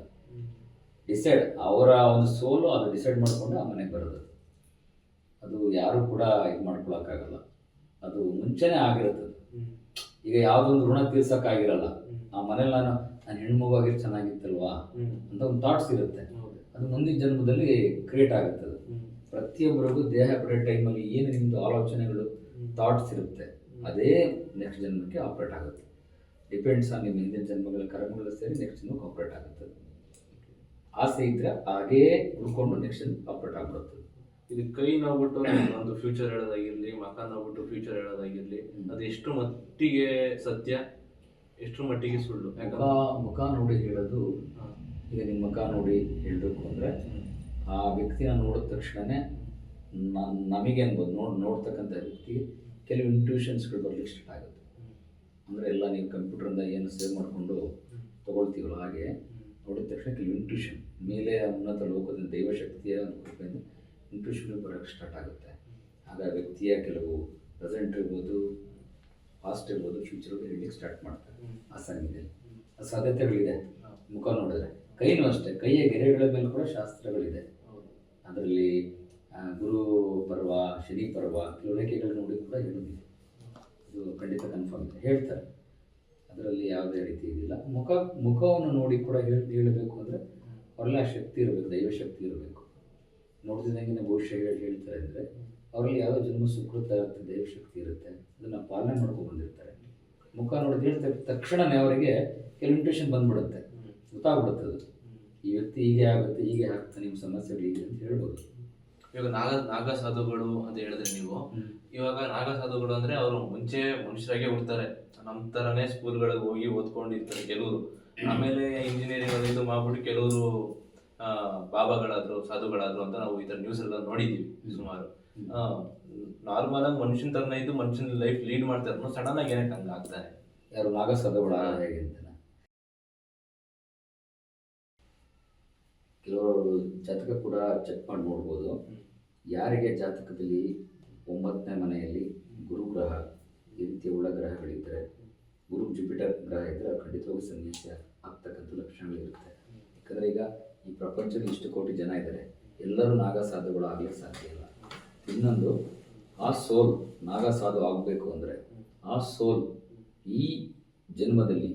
ಡಿಸೈಡ್ ಅವರ ಒಂದು ಸೋಲು ಅದು ಡಿಸೈಡ್ ಮಾಡಿಕೊಂಡು ಆ ಮನೆಗೆ ಬರೋದು. ಅದು ಯಾರೂ ಕೂಡ ಇದು ಮಾಡ್ಕೊಳಕ್ಕಾಗಲ್ಲ, ಅದು ಮುಂಚೆನೇ ಆಗಿರ್ತದೆ. ಈಗ ಯಾವುದೊಂದು ಋಣ ತೀರ್ಸೋಕ್ಕಾಗಿರಲ್ಲ, ಆ ಮನೇಲಿ ನಾನು ಹೆಣ್ಮಗು ಆಗಿರೋ ಚೆನ್ನಾಗಿತ್ತಲ್ವಾ ಅಂತ ಒಂದು ಥಾಟ್ಸ್ ಇರುತ್ತೆ, ಅದು ಮುಂದಿನ ಜನ್ಮದಲ್ಲಿ ಕ್ರಿಯೇಟ್ ಆಗುತ್ತೆ. ಅದು ಪ್ರತಿಯೊಬ್ಬರಿಗೂ ದೇಹ ಬಿಡೋ ಟೈಮಲ್ಲಿ ಏನು ನಿಮ್ಮದು ಆಲೋಚನೆಗಳು ಥಾಟ್ಸ್ ಇರುತ್ತೆ, ಅದೇ ನೆಕ್ಸ್ಟ್ ಜನ್ಮಕ್ಕೆ ಆಪ್ರೇಟ್ ಆಗುತ್ತೆ. ಡಿಪೆಂಡ್ಸ್ ಆನ್ ನಿಮ್ಮ ಹಿಂದಿನ ಜನ್ಮಗಳ ಕರ್ಮಗಳು ಸೇರಿ ನೆಕ್ಸ್ಟ್ ಜನ್ಮಕ್ಕೆ ಆಪ್ರೇಟ್ ಆಗುತ್ತೆ. ಆಸೆ ಇದ್ದರೆ ಹಾಗೇ ಉಳ್ಕೊಂಡು ನೆಕ್ಸ್ಟ್ ಜನ್ಮಕ್ಕೆ ಆಪ್ರೇಟ್ ಆಗ್ಬಿಡುತ್ತೆ. ಇದು ಕೈ ನೋಡ್ಬಿಟ್ಟು ಒಂದು ಫ್ಯೂಚರ್ ಹೇಳೋದಾಗಿರ್ಲಿ, ಮಕ ನೋಡ್ಬಿಟ್ಟು ಫ್ಯೂಚರ್ ಹೇಳೋದಾಗಿರ್ಲಿ, ಅದು ಎಷ್ಟು ಮಟ್ಟಿಗೆ ಸತ್ಯ, ಎಷ್ಟು ಮಟ್ಟಿಗೆ ಸುಳ್ಳು? ಮುಖ ನೋಡಿ ಹೇಳೋದು, ಈಗ ನಿಮ್ಮ ಮುಖ ನೋಡಿ ಹೇಳಬೇಕು ಅಂದರೆ ಆ ವ್ಯಕ್ತಿನ ನೋಡಿದ ತಕ್ಷಣವೇ ನಮಗೆ ಅನ್ಬೋದು, ನೋಡ್ತಕ್ಕಂಥ ವ್ಯಕ್ತಿಗೆ ಕೆಲವು ಇಂಟ್ಯೂಷನ್ಸ್ಗಳು ಬರಲಿಕ್ಕೆ ಸ್ಟಾರ್ಟ್ ಆಗುತ್ತೆ. ಅಂದರೆ ಎಲ್ಲ ನೀವು ಕಂಪ್ಯೂಟ್ರಿಂದ ಏನು ಸೇವ್ ಮಾಡಿಕೊಂಡು ತೊಗೊಳ್ತೀವಲ್ಲ, ಹಾಗೆ ನೋಡಿದ ತಕ್ಷಣ ಕೆಲವು ಇಂಟ್ಯೂಷನ್ ಮೇಲೆ ಉನ್ನತ ಲೋಕದ ದೈವಶಕ್ತಿಯ ಕೃಪೆಯಿಂದ ಇಂಟ್ಯೂಷನ್ಗಳು ಬರೋಕ್ಕೆ ಸ್ಟಾರ್ಟ್ ಆಗುತ್ತೆ. ಆಗ ವ್ಯಕ್ತಿಯ ಕೆಲವು ಪ್ರೆಸೆಂಟ್ ಇರ್ಬೋದು, ಪಾಸ್ಟ್ ಇರ್ಬೋದು, ಫ್ಯೂಚರ್ ಹೇಳಲಿಕ್ಕೆ ಸ್ಟಾರ್ಟ್ ಮಾಡ್ತಾರೆ. ಆ ಸಮಯದಲ್ಲಿ ಆ ಸಾಧ್ಯತೆಗಳಿದೆ ಮುಖ ನೋಡಿದ್ರೆ. ಕೈನೂ ಅಷ್ಟೇ, ಕೈಯ ಗೆರೆಗಳ ಮೇಲೆ ಕೂಡ ಶಾಸ್ತ್ರಗಳಿದೆ. ಅದರಲ್ಲಿ ಗುರು ಪರ್ವ, ಶನಿ ಪರ್ವ, ಕೆಲವು ರೇಖೆಗಳು ನೋಡಿ ಕೂಡ ಹೇಳೋದಿದೆ. ಇದು ಖಂಡಿತ ಕನ್ಫರ್ಮ್ ಇದೆ, ಹೇಳ್ತಾರೆ. ಅದರಲ್ಲಿ ಯಾವುದೇ ರೀತಿ ಇದಿಲ್ಲ. ಮುಖವನ್ನು ನೋಡಿ ಕೂಡ ಹೇಳಬೇಕು ಅಂದರೆ ಅವರೆಲ್ಲ ಶಕ್ತಿ ಇರಬೇಕು, ದೈವಶಕ್ತಿ ಇರಬೇಕು. ನೋಡ್ತಿದ್ದಂಗೆ ಭವಿಷ್ಯ ಹೇಳ್ತಾರೆ ಅಂದರೆ ಅವರಲ್ಲಿ ಯಾವುದೋ ಜನ್ಮ ಸುಕೃತ ಇರುತ್ತೆ, ದೈವಶಕ್ತಿ ಇರುತ್ತೆ, ಅದನ್ನು ಪಾಲನೆ ಮಾಡ್ಕೊಂಡು ಬಂದಿರ್ತಾರೆ. ಮುಖ ನೋಡಿ ಹೇಳ್ತಾ ತಕ್ಷಣವೇ ಅವರಿಗೆ ಕೆಲವು ಇಂಟ್ಯೂಷನ್ ಬಂದ್ಬಿಡುತ್ತೆ, ಗೊತ್ತಾಗ್ಬಿಡುತ್ತೆ. ಅದು ಈ ವ್ಯಕ್ತಿ ಹೀಗೆ ಆಗುತ್ತೆ, ಹೀಗೆ ಆಗ್ತಾನೆ, ನಿಮ್ಮ ಸಮಸ್ಯೆಗಳು ಹೀಗೆ ಅಂತ ಹೇಳ್ಬೋದು. ಇವಾಗ ನಾಗ ಸಾಧುಗಳು ಅಂತ ಹೇಳಿದ್ರೆ ನೀವು, ಇವಾಗ ನಾಗ ಸಾಧುಗಳು ಅಂದ್ರೆ ಅವರು ಮುಂಚೆ ಮನುಷ್ಯರಾಗೆ ಹುಡ್ತಾರೆ, ನಮ್ಮ ತರನೇ ಸ್ಕೂಲ್ಗಳಿಗೆ ಹೋಗಿ ಓದ್ಕೊಂಡಿರ್ತಾರೆ ಕೆಲವರು. ಆಮೇಲೆ ಇಂಜಿನಿಯರಿಂಗ್ ಅದು ಇದು ಮಾಡ್ಬಿಟ್ಟು ಕೆಲವರು ಬಾಬಾಗಳಾದ್ರು ಸಾಧುಗಳಾದ್ರು ಅಂತ ನಾವು ಈ ತರ ನ್ಯೂಸ್ ಎಲ್ಲ ನೋಡಿದೀವಿ ಸುಮಾರು. ನಾರ್ಮಲ್ ಆಗಿ ಮನುಷ್ಯನ ತರನೇ ಇದ್ದು ಮನುಷ್ಯನ ಲೈಫ್ ಲೀಡ್ ಮಾಡ್ತಾರೆ, ಸಡನ್ ಆಗಿ ಏನಕ್ಕೆ ಹಂಗ ಆಗ್ತಾನೆ? ಯಾರು ನಾಗಸಾಧುಗಳ ಹೇಗೆ ಅಂತಾನೆ. ಕೆಲವರು ಜಾತಕ ಕೂಡ ಚೆಕ್ ಮಾಡಿ ನೋಡ್ಬೋದು. ಯಾರಿಗೆ ಜಾತಕದಲ್ಲಿ 9ನೇ ಮನೆಯಲ್ಲಿ ಗುರುಗ್ರಹ ಈ ರೀತಿಯ ಒಳ್ಳೆ ಗ್ರಹಗಳಿದ್ದರೆ, ಗುರು ಜುಪಿಟರ್ ಗ್ರಹ ಇದ್ದರೆ ಖಂಡಿತವಾಗಿ ಸನ್ಯಾಸ ಆಗ್ತಕ್ಕಂಥ ಲಕ್ಷಣಗಳಿರುತ್ತೆ. ಯಾಕಂದರೆ ಈಗ ಈ ಪ್ರಪಂಚದಲ್ಲಿ ಇಷ್ಟು ಕೋಟಿ ಜನ ಇದ್ದಾರೆ, ಎಲ್ಲರೂ ನಾಗ ಸಾಧುಗಳು ಆಗಲಿಕ್ಕೆ ಸಾಧ್ಯ ಇಲ್ಲ. ಇನ್ನೊಂದು, ಆ ಸೋಲ್ ನಾಗ ಸಾಧು ಆಗಬೇಕು ಅಂದರೆ ಆ ಸೋಲ್ ಈ ಜನ್ಮದಲ್ಲಿ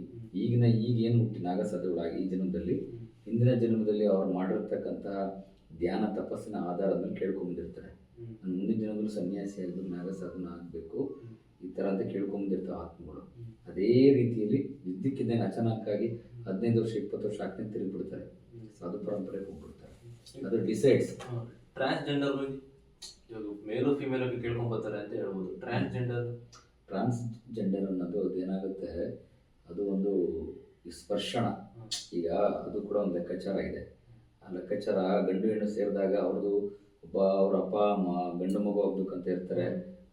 ಈಗೇನು ಹುಟ್ಟಿ ನಾಗ ಸಾಧುಗಳಾಗಿ ಈ ಜನ್ಮದಲ್ಲಿ ಹಿಂದಿನ ಜನ್ಮದಲ್ಲಿ ಅವ್ರು ಮಾಡಿರ್ತಕ್ಕಂತಹ ಧ್ಯಾನ ತಪಸ್ಸಿನ ಆಧಾರದ ಮೇಲೆ ಕೇಳ್ಕೊಂಬಂದಿರ್ತಾರೆ. ನಾನು ಮುಂದಿನ ಜನ್ಮದಲ್ಲಿ ಸನ್ಯಾಸಿ ಆಗಬೇಕು, ನಾಗ ಸಾಧನ ಆಗಬೇಕು, ಈ ಥರ ಅಂತ ಕೇಳ್ಕೊಂಬಂದಿರ್ತಾರೆ ಆತ್ಮಗಳು. ಅದೇ ರೀತಿಯಲ್ಲಿ ಇದ್ದಕ್ಕಿದ್ದಂಗೆ ಅಚಾನಕ್ಕಾಗಿ 15 ವರ್ಷ 20 ವರ್ಷ ಆಗ್ತಂತ ತಿರುಗಿಬಿಡ್ತಾರೆ, ಸಾಧು ಪರಂಪರೆಗೆ ಹೋಗ್ಬಿಡ್ತಾರೆ. ಅದು ಡಿಸೈಡ್ಸ್. ಟ್ರಾನ್ಸ್ಜೆಂಡರ್ ಇವಾಗ ಮೇಲು ಫಿಮೇಲ್ ಕೇಳ್ಕೊಂಬರ್ತಾರೆ ಅಂತ ಹೇಳ್ಬೋದು. ಟ್ರಾನ್ಸ್ಜೆಂಡರ್ ಅನ್ನೋದು ಅದೇನಾಗುತ್ತೆ, ಅದು ಒಂದು ಸ್ಪರ್ಶನ. ಈಗ ಅದು ಕೂಡ ಒಂದು ಲೆಕ್ಕಾಚಾರ ಇದೆ. ಆ ಲೆಕ್ಕಾಚಾರ ಗಂಡು ಹೆಣ್ಣು ಸೇರಿದಾಗ ಅವ್ರದ್ದು ಅವ್ರ ಅಪ್ಪ ಅಮ್ಮ ಗಂಡು ಮಗು ಆಗ್ಬೇಕಂತ ಇರ್ತಾರೆ,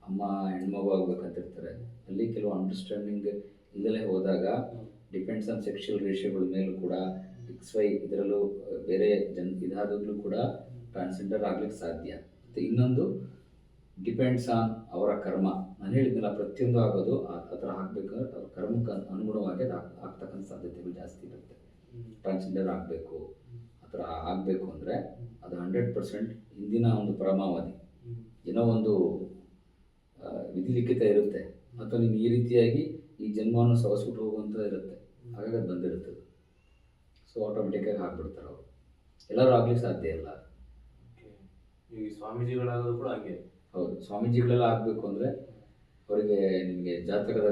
ಅಮ್ಮ ಹೆಣ್ಮಗು ಆಗ್ಬೇಕಂತ ಇರ್ತಾರೆ. ಅಲ್ಲಿ ಕೆಲವು ಅಂಡರ್ಸ್ಟ್ಯಾಂಡಿಂಗ್ ಇಲ್ಲೇ ಹೋದಾಗ ಡಿಪೆಂಡ್ಸ್ ಆನ್ ಸೆಕ್ಷುವಲ್ ರೇಷಿಯೋಗಳ ಮೇಲೂ ಕೂಡ XY ಇದರಲ್ಲೂ ಬೇರೆ ಇದಾದಾಗಲೂ ಕೂಡ ಟ್ರಾನ್ಸ್ಜೆಂಡರ್ ಆಗ್ಲಿಕ್ಕೆ ಸಾಧ್ಯ. ಮತ್ತು ಇನ್ನೊಂದು ಡಿಪೆಂಡ್ಸ್ ಆನ್ ಅವರ ಕರ್ಮ. ನಾನು ಹೇಳಿದ್ನಲ್ಲ, ಪ್ರತಿಯೊಂದು ಆಗೋದು ಆ ಥರ ಆಗಬೇಕಂದ್ರೆ ಅವ್ರ ಕರ್ಮಕ್ಕೆ ಅನುಗುಣವಾಗಿ ಅದು ಆಗ್ತಕ್ಕಂಥ ಸಾಧ್ಯತೆಗಳು ಜಾಸ್ತಿ ಇರುತ್ತೆ. ಟ್ರಾನ್ಸ್ಜೆಂಡರ್ ಆಗಬೇಕು, ಆ ಥರ ಆಗಬೇಕು ಅಂದರೆ ಅದು 100% ಹಿಂದಿನ ಒಂದು ಪರಮಾವಧಿ ಏನೋ ಒಂದು ವಿಧಿಲಿಖಿತ ಇರುತ್ತೆ, ಅಥವಾ ನೀನು ಈ ರೀತಿಯಾಗಿ ಈ ಜನ್ಮವನ್ನು ಸವಸ್ಬಿಟ್ಟು ಹೋಗುವಂಥ ಇರುತ್ತೆ, ಹಾಗಾಗಿ ಅದು ಬಂದಿರುತ್ತದೆ. ಸೊ ಆಟೋಮೆಟಿಕ್ಕಾಗಿ ಆಗಿಬಿಡ್ತಾರೆ ಅವರು. ಎಲ್ಲರೂ ಆಗ್ಲಿಕ್ಕೆ ಸಾಧ್ಯ ಇಲ್ಲ. ಈ ಸ್ವಾಮೀಜಿಗಳಾಗೋದು ಕೂಡ ಹಂಗೆ. ಹೌದು, ಸ್ವಾಮೀಜಿಗಳೆಲ್ಲ ಆಗಬೇಕು ಅಂದರೆ ಅವರಿಗೆ ನಿಮಗೆ ಜಾತಕದ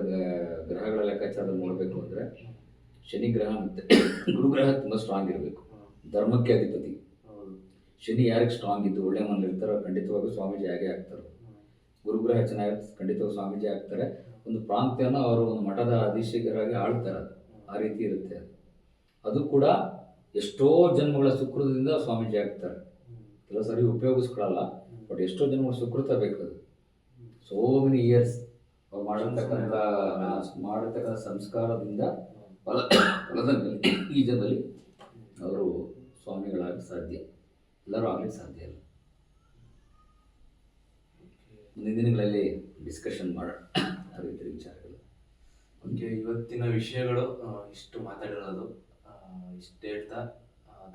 ಗ್ರಹಗಳ ಲೆಕ್ಕಾಚಾರ ನೋಡಬೇಕು ಅಂದರೆ ಶನಿ ಗ್ರಹ ಮತ್ತು ಗುರುಗ್ರಹ ತುಂಬ ಸ್ಟ್ರಾಂಗ್ ಇರಬೇಕು. ಧರ್ಮಕ್ಕೆ ಅಧಿಪತಿ ಶನಿ ಯಾರಿಗೆ ಸ್ಟ್ರಾಂಗ್ ಇದ್ದು ಒಳ್ಳೆ ಮನೇಲಿ ಇರ್ತಾರೋ ಖಂಡಿತವಾಗೂ ಸ್ವಾಮೀಜಿ ಆಗೇ ಆಗ್ತಾರೆ. ಗುರುಗ್ರಹ ಚೆನ್ನಾಗಿ ಖಂಡಿತವಾಗಿ ಸ್ವಾಮೀಜಿ ಆಗ್ತಾರೆ. ಒಂದು ಪ್ರಾಂತ್ಯನ ಅವರು ಒಂದು ಮಠದ ಅಧೀಶಕರಾಗಿ ಆಳ್ತಾರೆ, ಆ ರೀತಿ ಇರುತ್ತೆ. ಅದು ಕೂಡ ಎಷ್ಟೋ ಜನ್ಮಗಳ ಸುಕೃತದಿಂದ ಸ್ವಾಮೀಜಿ ಆಗ್ತಾರೆ. ಕೆಲವು ಸರಿ ಉಪಯೋಗಿಸ್ಕೊಳ್ಳಲ್ಲ, ಬಟ್ ಎಷ್ಟೋ ಜನ್ಮಗಳ ಸುಕೃತ ಬೇಕದು. ಸೋ ಮೆನಿ ಇಯರ್ಸ್ ಅವ್ರು ಮಾಡಿರ್ತಕ್ಕಂಥ ಸಂಸ್ಕಾರದಿಂದ ಫಲದ ಮೇಲೆ ಈ ಜನರಲ್ಲಿ ಅವರು ಸ್ವಾಮಿಗಳಾಗಕ್ಕೆ ಸಾಧ್ಯ. ಎಲ್ಲರೂ ಆಗಲಿಕ್ಕೆ ಸಾಧ್ಯ ಇಲ್ಲ. ಮುಂದಿನ ದಿನಗಳಲ್ಲಿ ಡಿಸ್ಕಷನ್ ಮಾಡೋಣ ಆ ರೀತಿ ವಿಚಾರಗಳು. ಓಕೆ, ಇವತ್ತಿನ ವಿಷಯಗಳು ಇಷ್ಟು ಮಾತಾಡಿರೋದು, ಇಷ್ಟು ಹೇಳ್ತಾ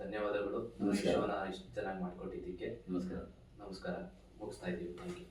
ಧನ್ಯವಾದಗಳು. ವಿಷಯವನ್ನು ಇಷ್ಟು ಚೆನ್ನಾಗಿ ಮಾಡಿಕೊಟ್ಟಿದ್ದಕ್ಕೆ ನಮಸ್ಕಾರ. ಮುಗಿಸ್ತಾ ಇದ್ದೀವಿ. Thank you.